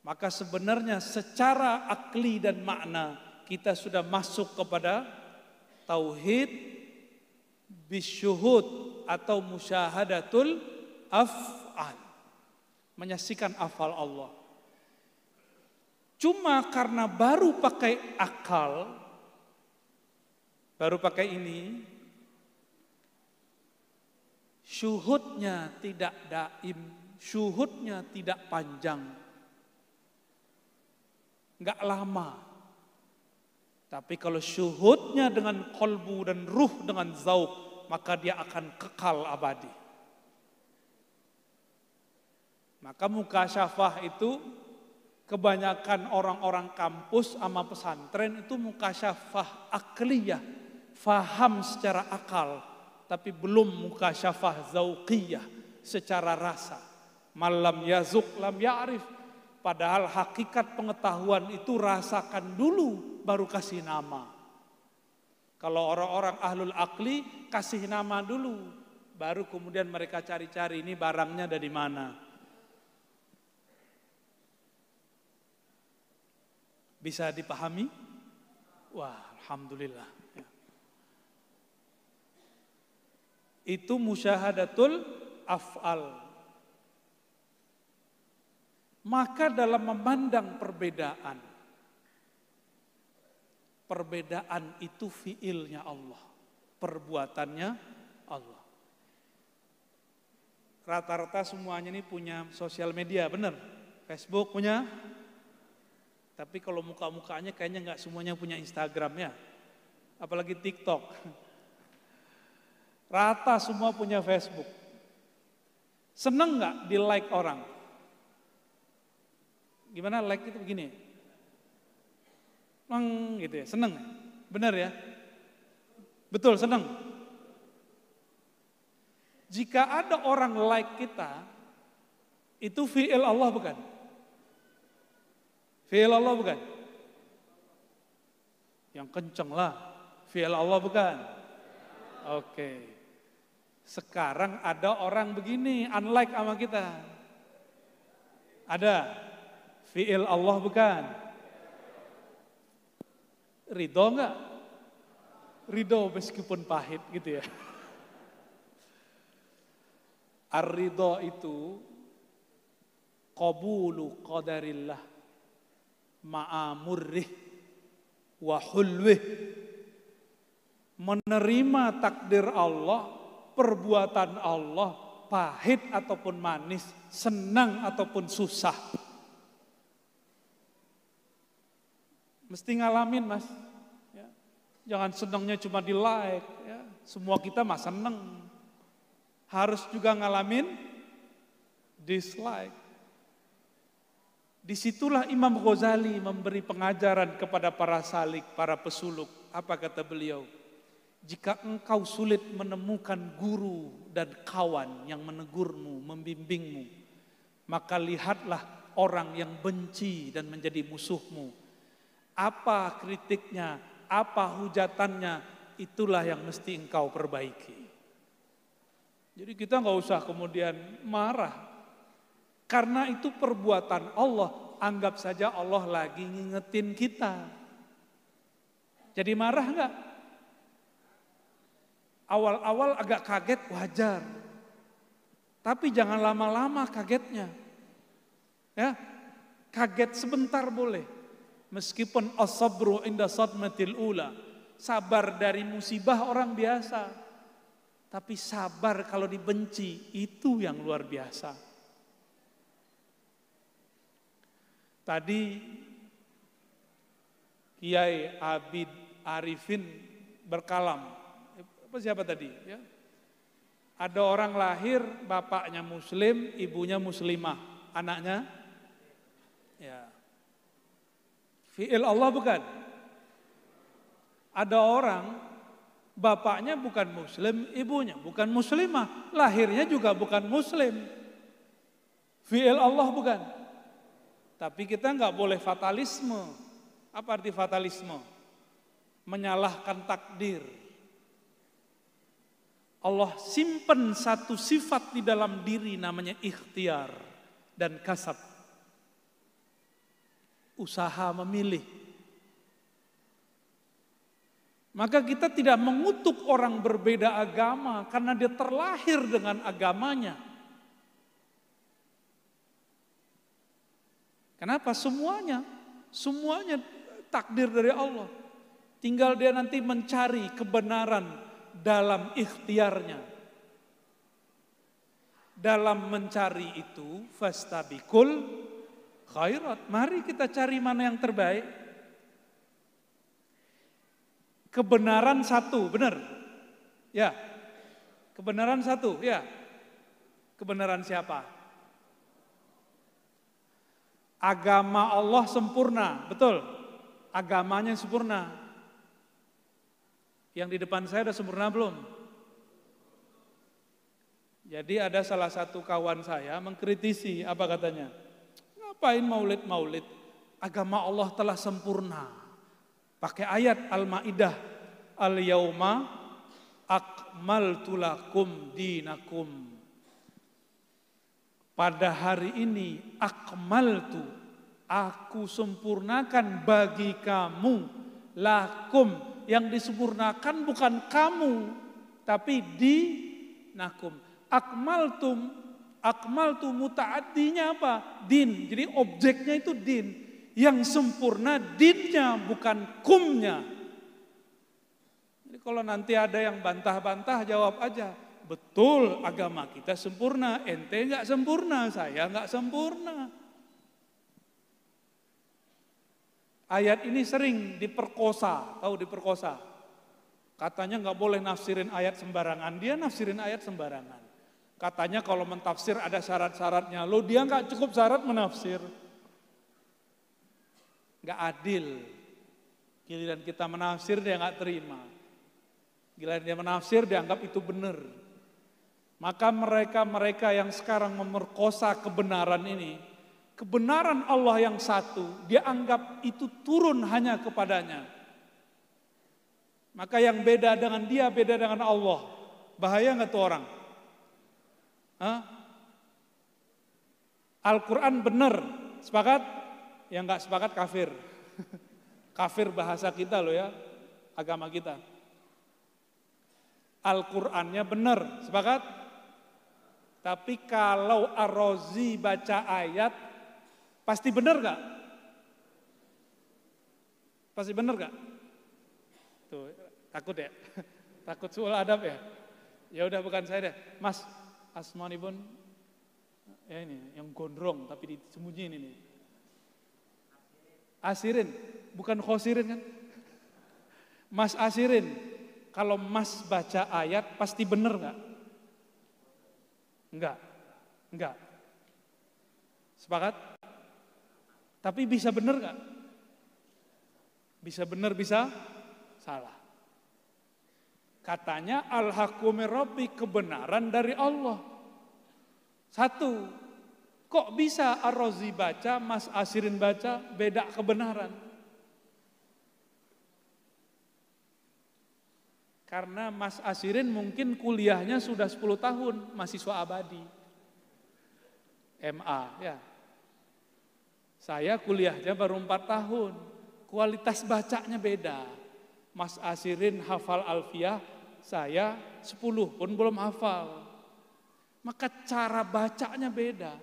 maka sebenarnya secara akli dan makna kita sudah masuk kepada tauhid bisyuhud atau musyahadatul af'al. Menyaksikan afal Allah. Cuma karena baru pakai akal, baru pakai ini, syuhudnya tidak daim, syuhudnya tidak panjang, nggak lama. Tapi kalau syuhudnya dengan kolbu dan ruh dengan zauk, maka dia akan kekal abadi. Maka mukasyafah itu kebanyakan orang-orang kampus sama pesantren itu mukasyafah akliyah, faham secara akal, tapi belum mukasyafah zauqiyah secara rasa. Malam yazuk lam ya'rif. Padahal hakikat pengetahuan itu rasakan dulu baru kasih nama. Kalau orang-orang ahlul akli kasih nama dulu, baru kemudian mereka cari-cari ini barangnya dari mana. Bisa dipahami? Wah, alhamdulillah. Itu musyahadatul af'al. Maka dalam memandang perbedaan itu fiilnya Allah, perbuatannya Allah. Rata-rata semuanya ini punya sosial media, benar? Facebook punya, tapi kalau muka-mukanya kayaknya nggak semuanya punya Instagram ya, apalagi TikTok. Rata semua punya Facebook. Seneng nggak di like orang? Gimana like itu begini? Gitu ya, seneng. Benar ya? Betul, seneng. Jika ada orang like kita, itu fi'il Allah bukan? Fi'il Allah bukan? Yang kenceng lah. Fi'il Allah bukan? Oke. Sekarang ada orang begini, unlike sama kita. Ada. Fi'il Allah bukan? Ridho enggak? Ridho meskipun pahit gitu ya. Ar-ridho itu qabulu qadarillah ma'amurrih wa hulwih. Menerima takdir Allah, perbuatan Allah, pahit ataupun manis, senang ataupun susah. Mesti ngalamin mas, ya. Jangan senangnya cuma di like, ya. Semua kita mah seneng, harus juga ngalamin dislike. Disitulah Imam Ghazali memberi pengajaran kepada para salik, para pesuluk. Apa kata beliau? Jika engkau sulit menemukan guru dan kawan yang menegurmu, membimbingmu, maka lihatlah orang yang benci dan menjadi musuhmu. Apa kritiknya, apa hujatannya, itulah yang mesti engkau perbaiki. Jadi kita nggak usah kemudian marah, karena itu perbuatan Allah. Anggap saja Allah lagi ngingetin kita. Jadi marah nggak? Awal-awal agak kaget, wajar. Tapi jangan lama-lama kagetnya. Ya, kaget sebentar boleh. Meskipun as-sabru inda sadmatil ula. Sabar dari musibah orang biasa. Tapi sabar kalau dibenci, itu yang luar biasa. Tadi Kiai Abid Arifin berkalam. Siapa tadi? Ya. Ada orang lahir, bapaknya muslim, ibunya muslimah. Anaknya? Ya. Fi'il Allah bukan? Ada orang, bapaknya bukan muslim, ibunya bukan muslimah. Lahirnya juga bukan muslim. Fi'il Allah bukan? Tapi kita nggak boleh fatalisme. Apa arti fatalisme? Menyalahkan takdir. Allah simpen satu sifat di dalam diri namanya ikhtiar dan kasab. Usaha memilih. Maka kita tidak mengutuk orang berbeda agama karena dia terlahir dengan agamanya. Kenapa? Semuanya takdir dari Allah. Tinggal dia nanti mencari kebenaran dalam ikhtiarnya. Dalam mencari itu fastabikul khairat. Mari kita cari mana yang terbaik. Kebenaran satu, benar? Ya. Kebenaran satu, ya. Kebenaran siapa? Agama Allah sempurna, betul? Agamanya sempurna. Yang di depan saya sudah sempurna belum? Jadi ada salah satu kawan saya mengkritisi, apa katanya? Ngapain maulid-maulid? Agama Allah telah sempurna. Pakai ayat Al-Maidah, Al-Yauma akmaltu lakum dinakum. Pada hari ini akmaltu, aku sempurnakan bagi kamu lakum. Yang disempurnakan bukan kamu, tapi dinakum. Akmaltu muta'addinya apa? Din. Jadi objeknya itu din. Yang sempurna dinnya, bukan kumnya. Jadi kalau nanti ada yang bantah-bantah, jawab aja. Betul, agama kita sempurna. Ente nggak sempurna, saya nggak sempurna. Ayat ini sering diperkosa, tahu diperkosa. Katanya nggak boleh nafsirin ayat sembarangan, dia nafsirin ayat sembarangan. Katanya kalau mentafsir ada syarat-syaratnya, lo dia nggak cukup syarat menafsir. Nggak adil. Giliran kita menafsir dia nggak terima. Giliran dia menafsir dia anggap itu benar. Maka mereka yang sekarang memerkosa kebenaran ini, kebenaran Allah yang satu, dia anggap itu turun hanya kepadanya. Maka yang beda dengan dia, beda dengan Allah. Bahaya nggak tuh orang? Al-Quran benar, sepakat? Yang nggak sepakat kafir. Kafir bahasa kita loh ya, agama kita. Al-Qurannya benar, sepakat? Tapi kalau Ar-Razi baca ayat, pasti benar gak? Pasti benar gak? Tuh, takut ya? Takut soal adab ya? Ya udah bukan saya deh. Mas, Asmanibun, ya ini, yang gondrong tapi disembunyiin ini. Asirin, bukan khosirin kan? Mas Asirin, kalau Mas baca ayat pasti benar gak? Enggak. Sepakat? Tapi bisa benar gak? Bisa benar, bisa salah. Katanya al-haqqu min rabbik, kebenaran dari Allah. Satu, kok bisa Ar-Razi baca, Mas Asirin baca, beda kebenaran? Karena Mas Asirin mungkin kuliahnya sudah 10 tahun, mahasiswa abadi. MA, ya. Saya kuliahnya baru 4 tahun, kualitas bacanya beda. Mas Asirin hafal alfiyah, saya 10 pun belum hafal. Maka cara bacanya beda.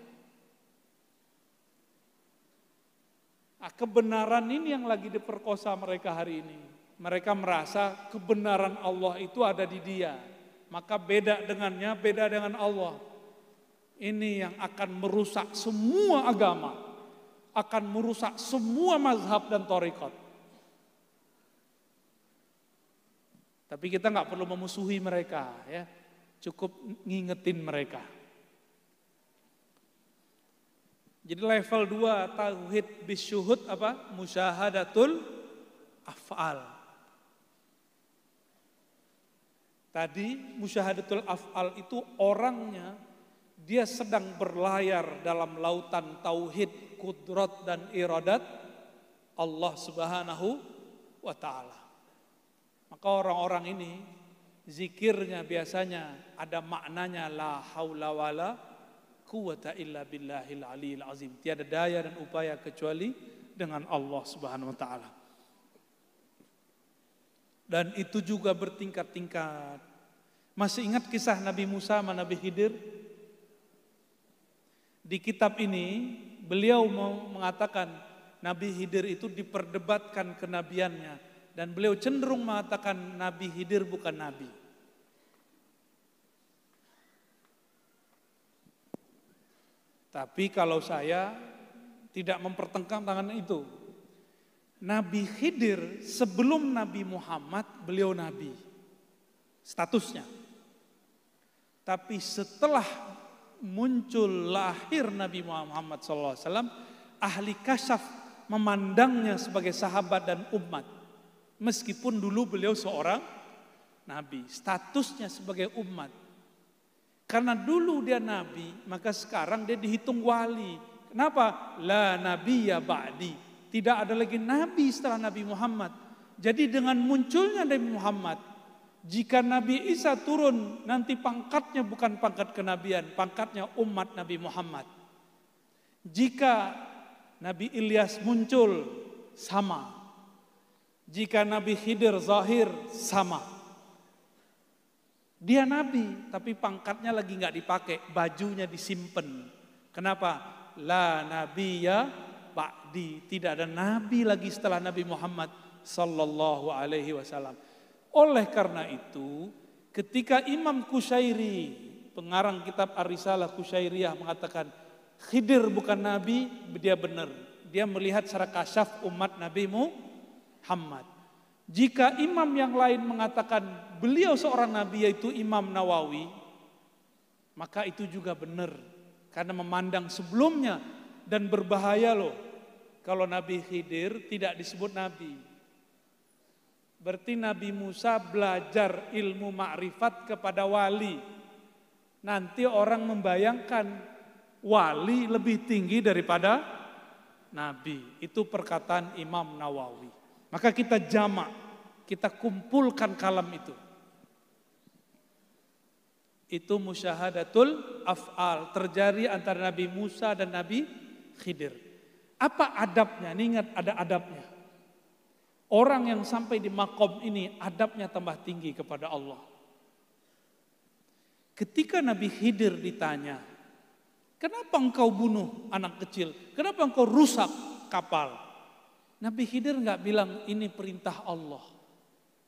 Nah, kebenaran ini yang lagi diperkosa mereka hari ini. Mereka merasa kebenaran Allah itu ada di dia. Maka beda dengannya, beda dengan Allah. Ini yang akan merusak semua agama. Akan merusak semua mazhab dan thariqat. Tapi kita nggak perlu memusuhi mereka, ya. Cukup ngingetin mereka. Jadi level 2 tauhid bisyuhud apa? Musyahadatul af'al. Tadi musyahadatul af'al itu orangnya dia sedang berlayar dalam lautan tauhid, kudrat dan iradat Allah Subhanahu wa taala. Maka orang-orang ini zikirnya biasanya ada maknanya la haula wala quwata illa billahil aliyil azim. Tiada daya dan upaya kecuali dengan Allah Subhanahu wa taala. Dan itu juga bertingkat-tingkat. Masih ingat kisah Nabi Musa sama Nabi Khidir? Di kitab ini beliau mengatakan Nabi Khidir itu diperdebatkan kenabiannya. Dan beliau cenderung mengatakan Nabi Khidir bukan Nabi. Tapi kalau saya tidak mempertentangkan itu. Nabi Khidir sebelum Nabi Muhammad beliau Nabi. Statusnya. Tapi setelah muncul lahir Nabi Muhammad SAW, ahli kasyaf memandangnya sebagai sahabat dan umat. Meskipun dulu beliau seorang nabi, statusnya sebagai umat. Karena dulu dia nabi, maka sekarang dia dihitung wali. Kenapa? La nabiyya ba'di. Tidak ada lagi nabi setelah Nabi Muhammad. Jadi dengan munculnya Nabi Muhammad, jika Nabi Isa turun, nanti pangkatnya bukan pangkat kenabian, pangkatnya umat Nabi Muhammad. Jika Nabi Ilyas muncul, sama. Jika Nabi Khidir zahir, sama. Dia nabi, tapi pangkatnya lagi nggak dipakai, bajunya disimpan. Kenapa? La nabiyya ba'di. Tidak ada nabi lagi setelah Nabi Muhammad sallallahu alaihi wasallam. Oleh karena itu, ketika Imam Qushairi, pengarang kitab Ar-Risalah Qushairiyah mengatakan Khidir bukan nabi, dia benar. Dia melihat secara kasyaf umat Nabi Muhammad. Jika imam yang lain mengatakan beliau seorang nabi yaitu Imam Nawawi, maka itu juga benar. Karena memandang sebelumnya dan berbahaya loh. Kalau Nabi Khidir tidak disebut nabi. Berarti Nabi Musa belajar ilmu ma'rifat kepada wali. Nanti orang membayangkan wali lebih tinggi daripada nabi. Itu perkataan Imam Nawawi. Maka kita jamak, kita kumpulkan kalam itu. Itu musyahadatul af'al, terjadi antara Nabi Musa dan Nabi Khidir. Apa adabnya? Ini ingat ada adabnya. Orang yang sampai di makom ini adabnya tambah tinggi kepada Allah. Ketika Nabi Khidir ditanya, kenapa engkau bunuh anak kecil? Kenapa engkau rusak kapal? Nabi Khidir enggak bilang ini perintah Allah.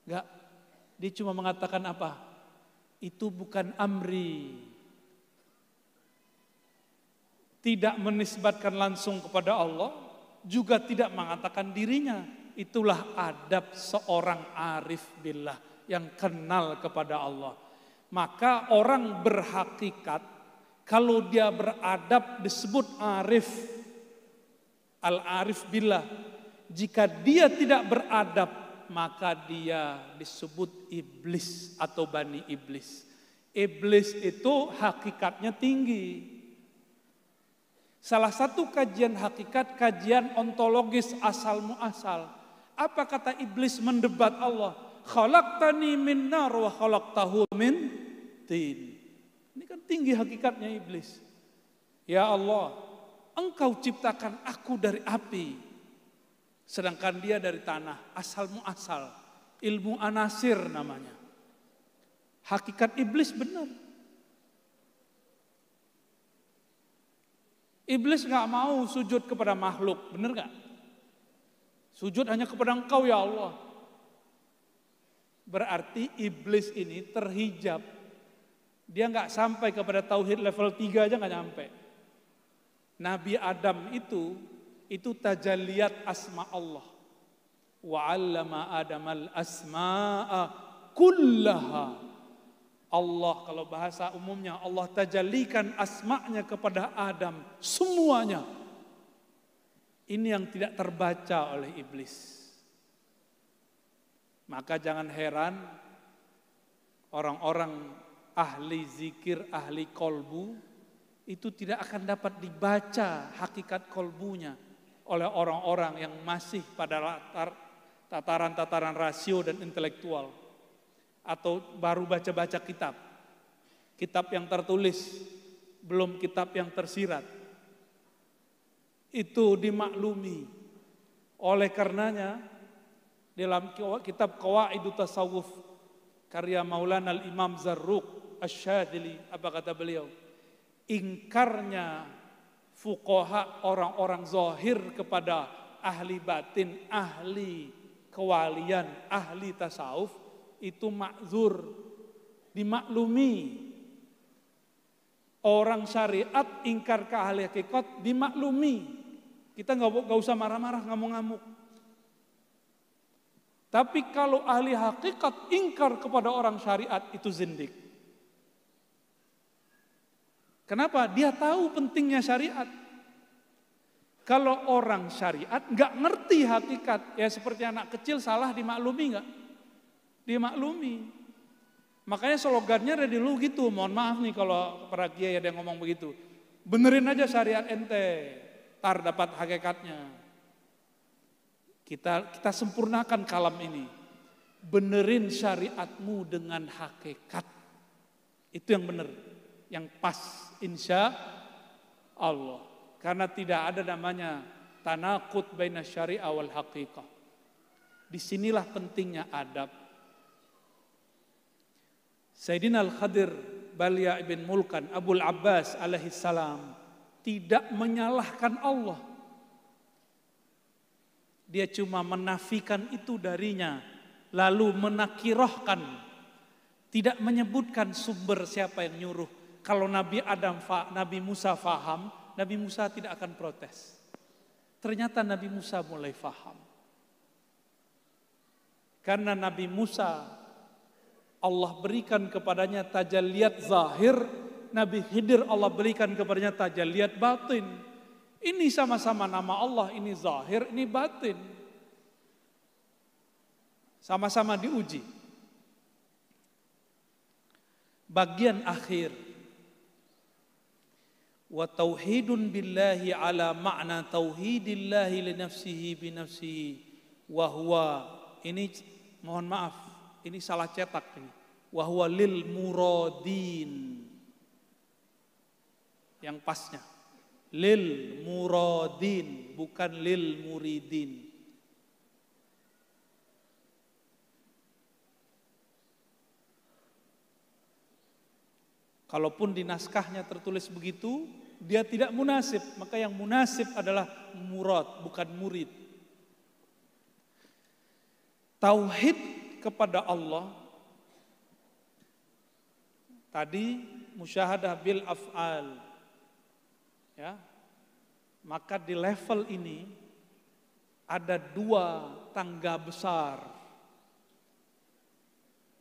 Enggak. Dia cuma mengatakan apa? Itu bukan amri. Tidak menisbatkan langsung kepada Allah, juga tidak mengatakan dirinya. Itulah adab seorang arif billah yang kenal kepada Allah. Maka orang berhakikat kalau dia beradab disebut arif. Al-arif billah. Jika dia tidak beradab, maka dia disebut iblis atau Bani Iblis. Iblis itu hakikatnya tinggi. Salah satu kajian hakikat, kajian ontologis asal muasal. Apa kata iblis mendebat Allah? Khalaqtani min nar wa khalaqtahu min tin. Ini kan tinggi hakikatnya iblis. Ya Allah, Engkau ciptakan aku dari api. Sedangkan dia dari tanah, asal muasal. Ilmu anasir namanya. Hakikat iblis benar. Iblis gak mau sujud kepada makhluk, benar gak? Sujud hanya kepada Engkau ya Allah. Berarti iblis ini terhijab. Dia gak sampai kepada tauhid level 3 aja gak nyampe. Nabi Adam itu tajalliyat asma Allah. Wa 'allama Adamal asma'a kullaha. Allah kalau bahasa umumnya Allah tajallikan asma'nya kepada Adam semuanya. Ini yang tidak terbaca oleh iblis. Maka jangan heran orang-orang ahli zikir, ahli kolbu itu tidak akan dapat dibaca hakikat kolbunya oleh orang-orang yang masih pada tataran-tataran rasio dan intelektual, atau baru baca-baca kitab yang tertulis, belum kitab yang tersirat. Itu dimaklumi. Oleh karenanya dalam kitab Qawaidut Tasawuf karya Maulana Al-Imam Zarruq Asy-Syadzili, apa kata beliau? Ingkarnya fuqaha orang-orang zahir kepada ahli batin, ahli kewalian, ahli tasawuf itu makzur, dimaklumi. Orang syariat ingkar ke ahli hakikat dimaklumi. Kita nggak usah marah-marah, ngamuk-ngamuk. Tapi kalau ahli hakikat ingkar kepada orang syariat itu zindik. Kenapa? Dia tahu pentingnya syariat. Kalau orang syariat nggak ngerti hakikat, ya seperti anak kecil salah dimaklumi nggak? Dimaklumi. Makanya slogannya dari dulu gitu. Mohon maaf nih kalau para kiai ada yang ngomong begitu. Benerin aja syariat ente, tar dapat hakikatnya. Kita sempurnakan kalam ini. Benerin syariatmu dengan hakikat. Itu yang benar, yang pas. Insya Allah. Karena tidak ada namanya tanaqud baina syariah wal haqiqah. Disinilah pentingnya adab. Sayyidina Al-Khadir Balya ibn Mulkan Abul Abbas alaihi salam tidak menyalahkan Allah. Dia cuma menafikan itu darinya, lalu menakirahkan, tidak menyebutkan sumber siapa yang nyuruh. Kalau Nabi Musa faham, Nabi Musa tidak akan protes. Ternyata Nabi Musa mulai faham. Karena Nabi Musa Allah berikan kepadanya tajalliyat zahir, Nabi Khidir Allah berikan kepadanya tajalliyat batin. Ini sama-sama nama Allah, ini zahir, ini batin. Sama-sama diuji. Bagian akhir. Wa tauhidun billahi ala ma'na tauhidillahi li nafsihi bi nafsihi wa huwa, ini mohon maaf, ini salah cetak ini. Wa huwa lil muradin. Yang pasnya lil muradin, bukan lil muridin. Kalaupun di naskahnya tertulis begitu, dia tidak munasib. Maka yang munasib adalah murad, bukan murid. Tauhid kepada Allah. Tadi musyahadah bil af'al. Ya. Maka di level ini ada dua tangga besar.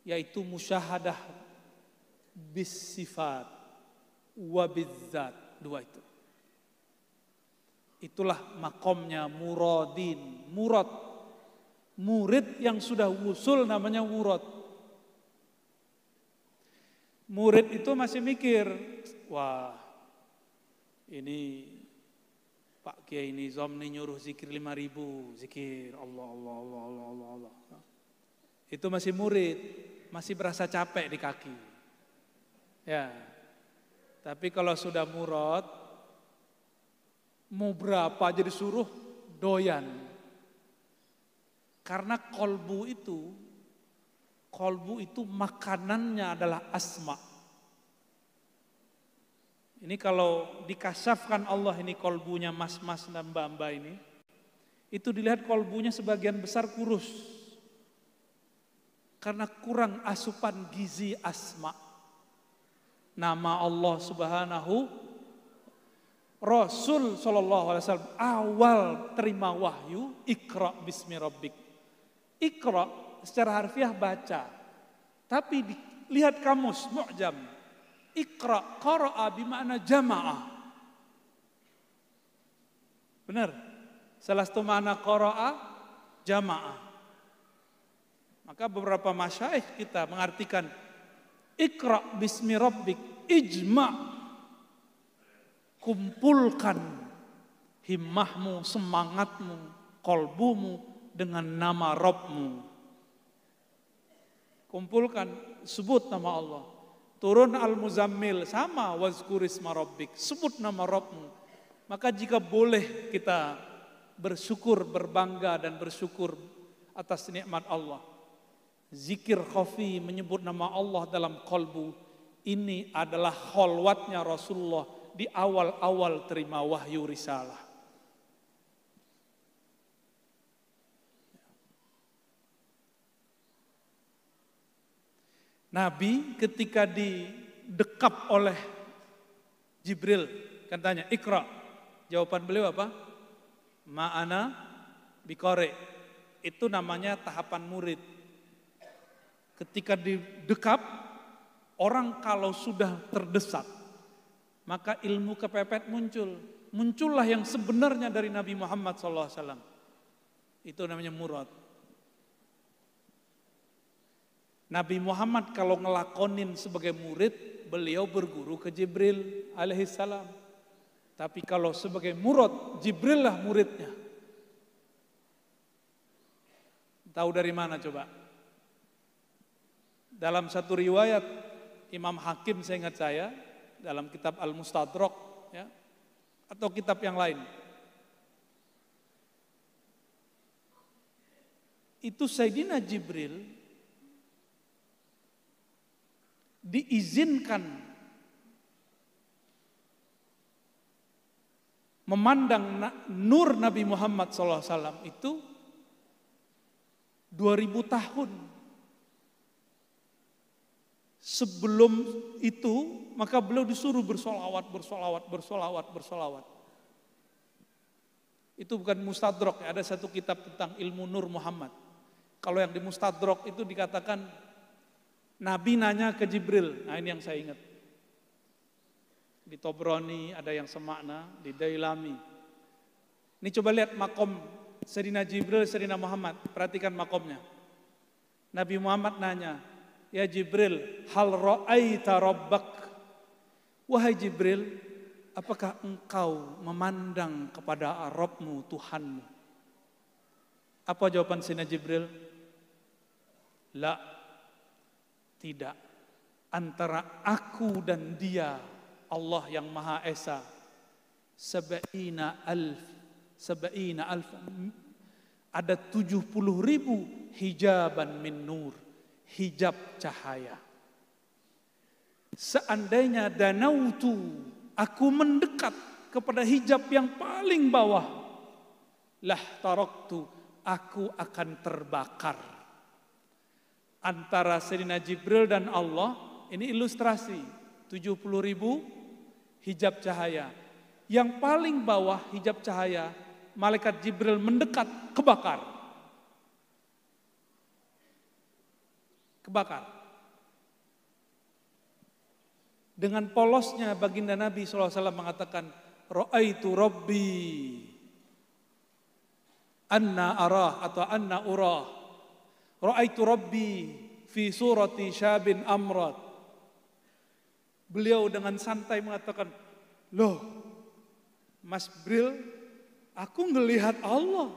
Yaitu musyahadah bis sifat wa bizzat, dua itu. Itulah makomnya muradin. Murid yang sudah wusul namanya wurad. Murid itu masih mikir, wah ini Pak Kiai Nizam nih nyuruh zikir 5.000, zikir Allah Allah Allah Allah Allah Allah. Itu masih murid, masih berasa capek di kaki. Ya. Tapi kalau sudah murad, mau berapa aja disuruh doyan. Karena kolbu itu makanannya adalah asma. Ini kalau dikasyafkan Allah ini kolbunya mas-mas dan mbak-mbak ini, itu dilihat kolbunya sebagian besar kurus. Karena kurang asupan gizi asma. Nama Allah Subhanahu, Rasul sallallahu alaihi wasallam awal terima wahyu, Iqra bismi rabbik. Iqra secara harfiah baca. Tapi lihat kamus mu'jam. Iqra qara'a bima'na jama'ah. Benar? Salah satu makna qara'a jama'ah. Maka beberapa masyayikh kita mengartikan Iqra bismi rabbik, ijma', kumpulkan himmahmu, semangatmu, kolbumu dengan nama Rabbmu. Kumpulkan, sebut nama Allah. Turun Al-Muzammil, sama wazkurisma rabbik, sebut nama Rabbmu. Maka jika boleh kita bersyukur, berbangga dan bersyukur atas nikmat Allah, zikir khafi menyebut nama Allah dalam qalbu, ini adalah kholwatnya Rasulullah di awal-awal terima wahyu risalah. Nabi ketika didekap oleh Jibril, kan tanya, Iqra. Jawaban beliau apa? Ma'ana biqari. Itu namanya tahapan murid. Ketika didekap, orang kalau sudah terdesak, maka ilmu kepepet muncul. Muncullah yang sebenarnya dari Nabi Muhammad SAW. Itu namanya murad. Nabi Muhammad kalau ngelakonin sebagai murid, beliau berguru ke Jibril alaihissalam. Tapi kalau sebagai murad, Jibril lah muridnya. Tahu dari mana coba? Dalam satu riwayat Imam Hakim, saya ingat saya, dalam kitab Al-Mustadrak, ya, atau kitab yang lain, itu Sayyidina Jibril diizinkan memandang nur Nabi Muhammad SAW itu 2000 tahun. Sebelum itu, maka beliau disuruh bersolawat. Itu bukan mustadrak, ya. Ada satu kitab tentang ilmu Nur Muhammad. Kalau yang di mustadrak itu dikatakan Nabi nanya ke Jibril. Nah, ini yang saya ingat. Di Tobroni ada yang semakna, di Dailami. Ini coba lihat makom Sayyidina Jibril, Sayyidina Muhammad. Perhatikan makomnya. Nabi Muhammad nanya, ya Jibril, hal ra'aita rabbak? Wahai Jibril, apakah engkau memandang kepada Rabbmu, Tuhanmu? Apa jawaban Sayyidina Jibril? La, tidak. Antara aku dan dia, Allah yang Maha Esa, 70.000 ada 70.000 hijaban min nur, hijab cahaya. Seandainya danautu, aku mendekat kepada hijab yang paling bawah, lah taraktu, aku akan terbakar. Antara Sayyidina Jibril dan Allah, ini ilustrasi, 70.000 hijab cahaya. Yang paling bawah hijab cahaya, malaikat Jibril mendekat, kebakar. Kebakar. Dengan polosnya baginda Nabi SAW mengatakan, Ra'aitu Rabbi anna arah atau anna urah. Ra'aitu Rabbi fi surati syabin amrad. Beliau dengan santai mengatakan, loh Mas Bril, aku ngelihat Allah.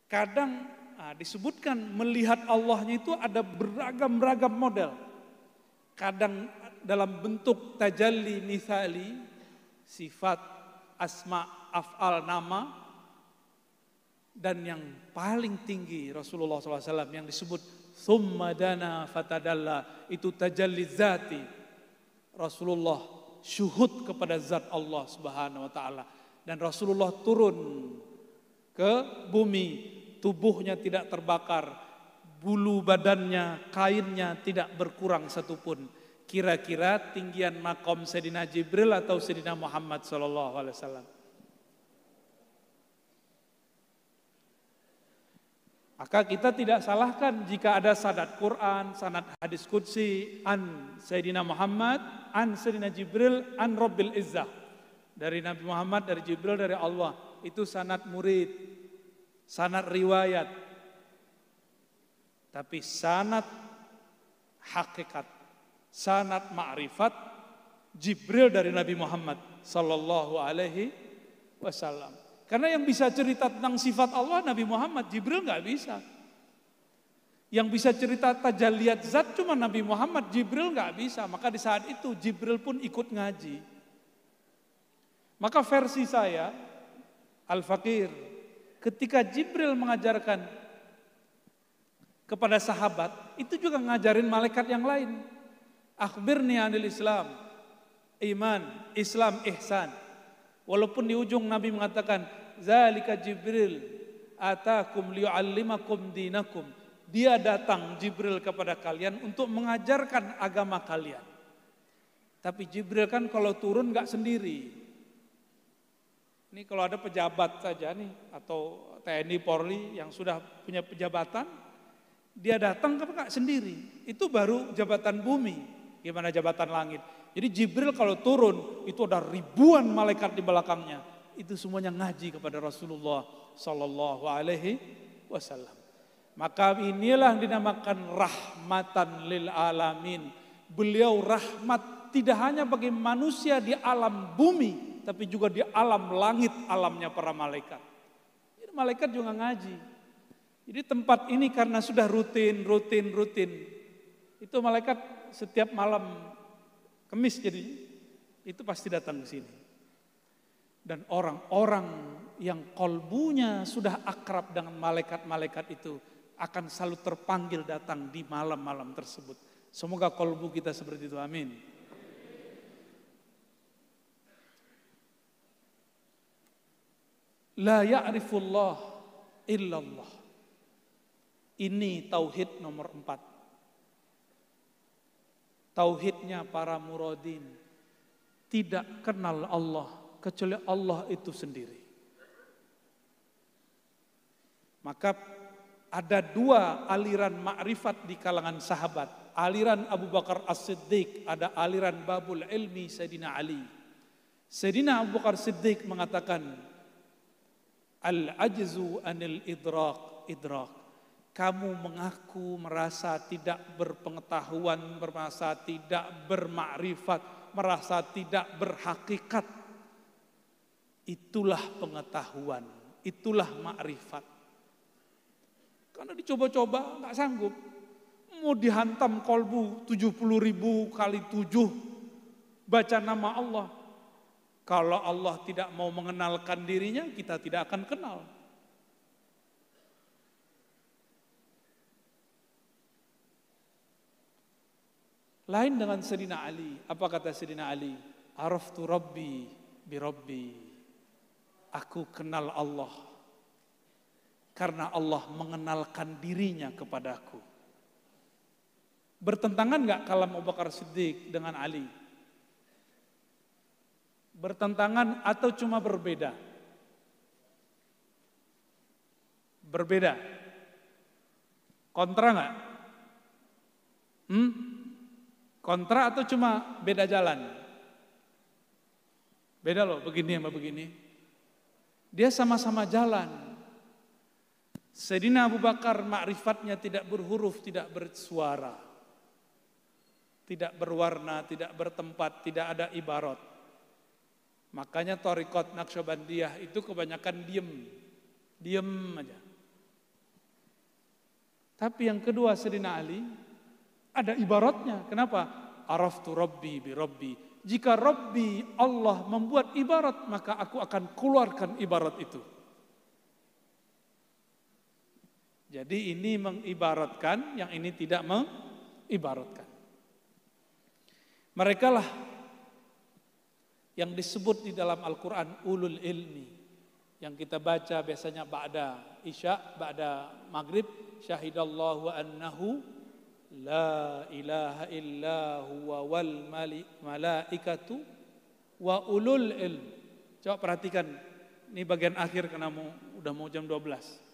Kadang disebutkan melihat Allahnya itu ada beragam-ragam model. Kadang dalam bentuk tajalli misali, sifat, asma, af'al, nama. Dan yang paling tinggi Rasulullah SAW yang disebut thumma dana fatadalla, itu tajalli zati. Rasulullah syuhud kepada zat Allah Subhanahu wa taala, dan Rasulullah turun ke bumi, tubuhnya tidak terbakar, bulu badannya, kainnya tidak berkurang satupun. Kira-kira tinggian makom Sayyidina Jibril atau Sayyidina Muhammad sallallahu alaihi wasallam? Maka kita tidak salahkan jika ada sanad Quran, sanad hadis qudsi, an Sayyidina Muhammad, an Sayyidina Jibril, an Rabbil Izzah. Dari Nabi Muhammad, dari Jibril, dari Allah. Itu sanad murid, sanad riwayat. Tapi sanad hakikat, sanad ma'rifat, Jibril dari Nabi Muhammad sallallahu alaihi wasallam. Karena yang bisa cerita tentang sifat Allah Nabi Muhammad, Jibril nggak bisa. Yang bisa cerita tajalliyat zat cuma Nabi Muhammad, Jibril nggak bisa. Maka di saat itu Jibril pun ikut ngaji. Maka versi saya, Al-Fakir, ketika Jibril mengajarkan kepada sahabat, itu juga ngajarin malaikat yang lain. Akhbirni anil Islam, iman, Islam, ihsan. Walaupun di ujung Nabi mengatakan, zalika Jibril atakum liyu'allimakum dinakum. Dia datang Jibril kepada kalian untuk mengajarkan agama kalian. Tapi Jibril kan kalau turun gak sendiri. Ini kalau ada pejabat saja nih, atau TNI Polri yang sudah punya pejabatan, dia datang gak sendiri. Itu baru jabatan bumi, gimana jabatan langit. Jadi Jibril kalau turun itu ada ribuan malaikat di belakangnya. Itu semuanya ngaji kepada Rasulullah sallallahu alaihi wasallam. Maka inilah yang dinamakan rahmatan lil alamin. Beliau rahmat tidak hanya bagi manusia di alam bumi, tapi juga di alam langit, alamnya para malaikat. Jadi malaikat juga ngaji. Jadi tempat ini karena sudah rutin. Itu malaikat setiap malam Kemis jadi itu pasti datang ke sini. Dan orang-orang yang kolbunya sudah akrab dengan malaikat-malaikat itu akan selalu terpanggil datang di malam-malam tersebut. Semoga kolbu kita seperti itu, amin. La ya'rifullah illallah. Ini tauhid nomor 4. Tauhidnya para muradin, tidak kenal Allah kecuali Allah itu sendiri. Maka ada 2 aliran ma'rifat di kalangan sahabat. Aliran Abu Bakar As-Siddiq, ada aliran Babul Ilmi Sayyidina Ali. Sayyidina Abu Bakar Siddiq mengatakan, al-ajzu anil idrak. Kamu mengaku merasa tidak berpengetahuan, merasa tidak bermakrifat, merasa tidak berhakikat. Itulah pengetahuan, itulah makrifat. Karena dicoba-coba nggak sanggup. Mau dihantam kolbu 70.000 kali 7 baca nama Allah. Kalau Allah tidak mau mengenalkan dirinya, kita tidak akan kenal. Lain dengan Sayyidina Ali. Apa kata Sayyidina Ali? Araftu Rabbi bi Rabbi. Aku kenal Allah karena Allah mengenalkan dirinya kepadaku. Bertentangan enggak kalam Abu Bakar Siddiq dengan Ali? Bertentangan atau cuma berbeda? Berbeda. Kontra enggak? Kontra atau cuma beda jalan? Beda loh, begini sama begini. Dia sama-sama jalan, Sayyidina Abu Bakar ma'rifatnya tidak berhuruf, tidak bersuara, tidak berwarna, tidak bertempat, tidak ada ibarat. Makanya Thariqat Naqsyabandiyah itu kebanyakan diem aja. Tapi yang kedua Sayyidina Ali ada ibaratnya. Kenapa? Araftu Rabbi bi Rabbi. Jika Rabbi Allah membuat ibarat, maka aku akan keluarkan ibarat itu. Jadi ini mengibaratkan, yang ini tidak mengibaratkan. Mereka lah yang disebut di dalam Al-Quran ulul ilmi, yang kita baca biasanya ba'da isya, ba'da maghrib, syahidallahu annahu la ilaha illa huwa wal malaikatu wa ulul ilm. Coba perhatikan, ini bagian akhir karena udah mau jam 12.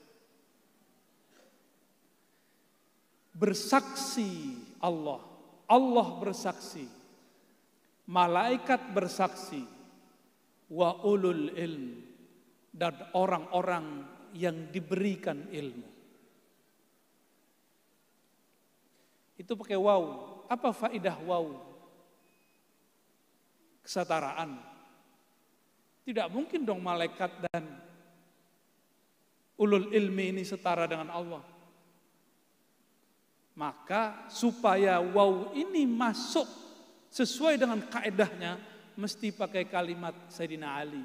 Bersaksi Allah, Allah bersaksi, malaikat bersaksi, wa ulul ilm, dan orang-orang yang diberikan ilmu. Itu pakai waw. Apa faidah waw? Kesetaraan. Tidak mungkin dong malaikat dan ulul ilmi ini setara dengan Allah. Maka supaya waw ini masuk sesuai dengan kaedahnya, mesti pakai kalimat Sayyidina Ali.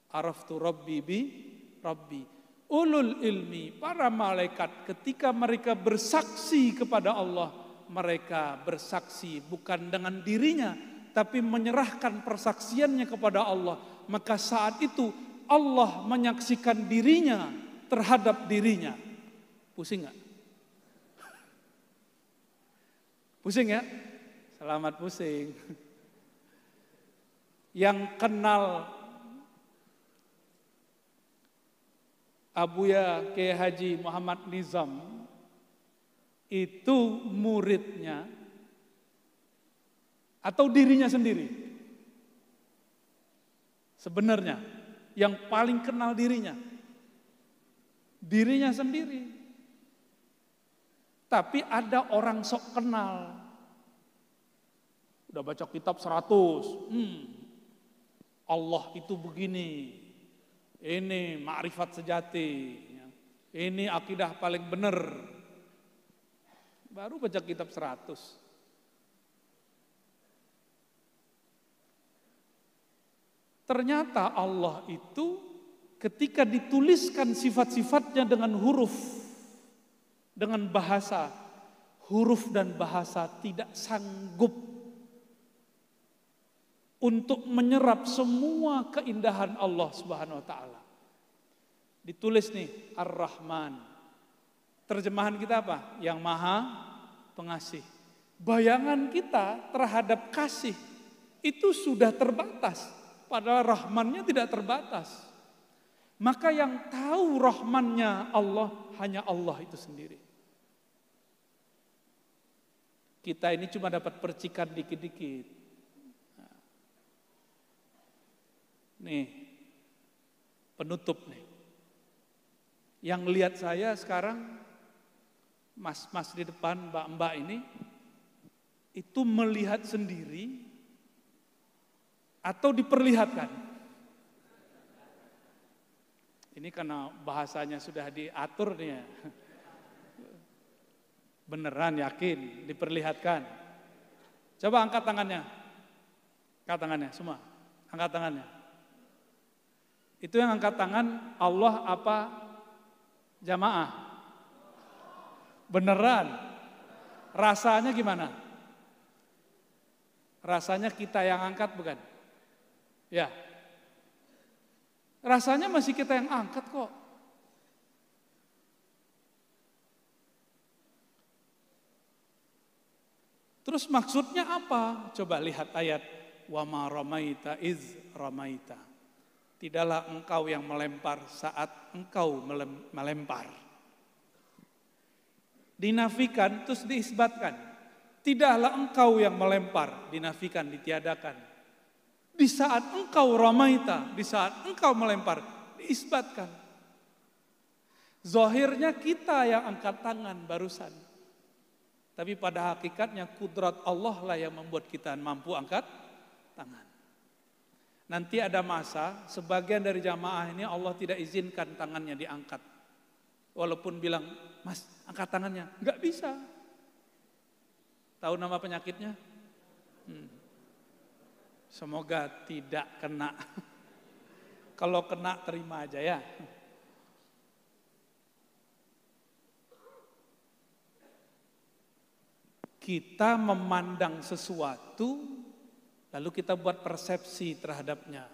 Araftu Rabbi bi Rabbi. Ulul ilmi, para malaikat ketika mereka bersaksi kepada Allah, mereka bersaksi bukan dengan dirinya, tapi menyerahkan persaksiannya kepada Allah. Maka saat itu Allah menyaksikan dirinya terhadap dirinya. Pusing gak? Pusing ya? Selamat pusing. Yang kenal Abuya Kiai Haji Muhammad Nizam itu muridnya atau dirinya sendiri? Sebenarnya yang paling kenal dirinya sendiri. Tapi ada orang sok kenal. Udah baca kitab 100. Allah itu begini. Ini ma'rifat sejati. Ini akidah paling benar. Baru baca kitab 100. Ternyata Allah itu ketika dituliskan sifat-sifatnya dengan huruf, dengan bahasa, huruf dan bahasa tidak sanggup untuk menyerap semua keindahan Allah Subhanahu wa taala. Ditulis nih Ar-Rahman. Terjemahan kita apa? Yang Maha Pengasih. Bayangan kita terhadap kasih itu sudah terbatas, padahal Rahmannya tidak terbatas. Maka yang tahu Rahmannya Allah hanya Allah itu sendiri. Kita ini cuma dapat percikan dikit-dikit. Nih, penutup nih. Yang lihat saya sekarang, mas-mas di depan, mbak-mbak ini, itu melihat sendiri atau diperlihatkan? Ini karena bahasanya sudah diatur nih ya. Beneran yakin diperlihatkan? Coba angkat tangannya. Angkat tangannya semua. Angkat tangannya. Itu yang angkat tangan Allah apa jamaah? Beneran? Rasanya gimana? Rasanya kita yang angkat bukan? Ya. Rasanya masih kita yang angkat kok. Terus maksudnya apa? Coba lihat ayat. Wa ma ramaita iz ramaita. Tidaklah engkau yang melempar saat engkau melempar. Dinafikan terus diisbatkan. Tidaklah engkau yang melempar, dinafikan, ditiadakan. Di saat engkau ramaita, di saat engkau melempar, diisbatkan. Zahirnya kita yang angkat tangan barusan. Tapi pada hakikatnya kudrat Allah lah yang membuat kita mampu angkat tangan. Nanti ada masa sebagian dari jamaah ini Allah tidak izinkan tangannya diangkat. Walaupun bilang, "Mas, angkat tangannya." Enggak bisa. Tahu nama penyakitnya? Semoga tidak kena. Kalau kena terima aja ya. Kita memandang sesuatu, lalu kita buat persepsi terhadapnya.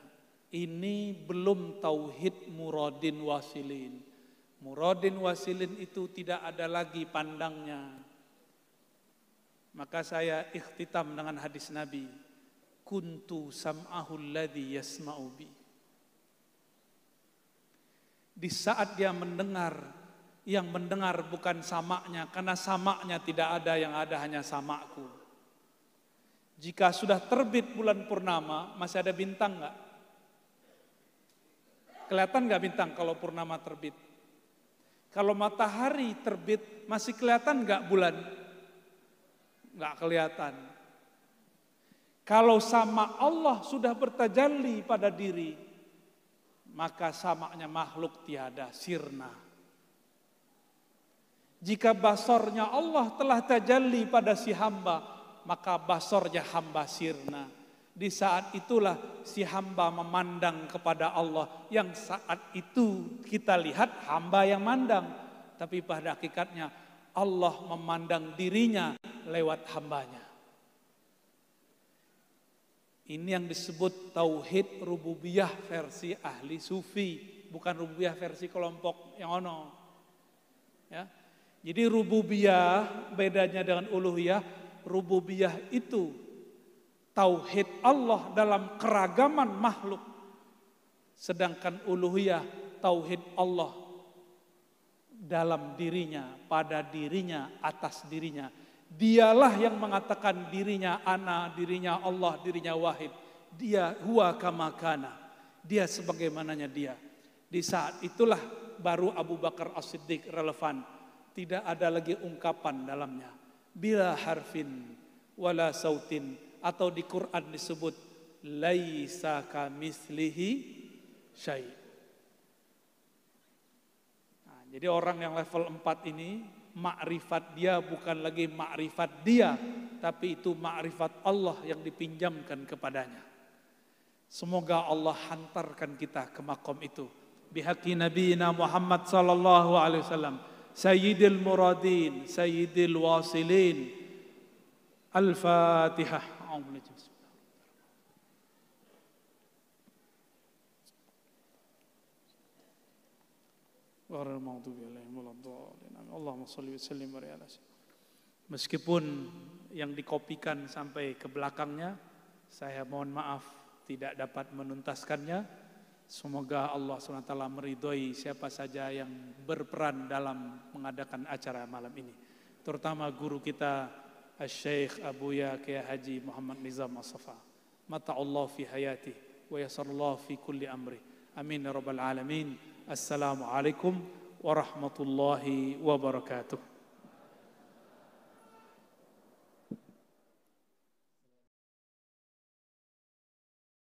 Ini belum tauhid muradin wasilin. Muradin wasilin itu tidak ada lagi pandangnya. Maka saya ikhtitam dengan hadis Nabi. Kuntu sam'ahul ladzi yasma'u bi. Di saat dia mendengar, yang mendengar bukan samaknya, karena samaknya tidak ada, yang ada hanya samakku. Jika sudah terbit bulan purnama, masih ada bintang enggak? Kelihatan enggak bintang kalau purnama terbit? Kalau matahari terbit, masih kelihatan enggak bulan? Enggak kelihatan. Kalau sama Allah sudah bertajalli pada diri, maka samaknya makhluk tiada, sirna. Jika basornya Allah telah tajalli pada si hamba, maka basornya hamba sirna. Di saat itulah si hamba memandang kepada Allah, yang saat itu kita lihat hamba yang mandang, tapi pada hakikatnya Allah memandang dirinya lewat hambanya. Ini yang disebut tauhid rububiyah versi ahli sufi, bukan rububiyah versi kelompok yang ono. Ya. Jadi rububiyah bedanya dengan uluhiyah. Rububiyah itu tauhid Allah dalam keragaman makhluk. Sedangkan uluhiyah tauhid Allah dalam dirinya, pada dirinya, atas dirinya. Dialah yang mengatakan dirinya ana, dirinya Allah, dirinya wahid. Dia huwa kama kana. Dia sebagaimananya dia. Di saat itulah baru Abu Bakar As-Siddiq relevan. Tidak ada lagi ungkapan dalamnya. Bila harfin wala sautin, atau di Quran disebut laisa kamitslihi syai'. Nah, jadi orang yang level 4 ini, makrifat dia bukan lagi makrifat dia, tapi itu makrifat Allah yang dipinjamkan kepadanya. Semoga Allah hantarkan kita ke makom itu. Bihaqi nabiyina Muhammad sallallahu alaihi wasallam, Sayyidil Muradin, Sayyidil Wasilin. Al-Fatihah. Allahumma shalli wa sallim wa ala. Meskipun yang dikopikan sampai ke belakangnya, saya mohon maaf tidak dapat menuntaskannya. Semoga Allah SWT meridhoi siapa saja yang berperan dalam mengadakan acara malam ini. Terutama guru kita Asy-Syaikh Abuya Kiai Haji Muhammad Nizam As-Safa. Mata'allahu fi hayati wa yasarallahu fi kulli amri. Amin ya rabbal alamin. Assalamualaikum warahmatullahi wabarakatuh.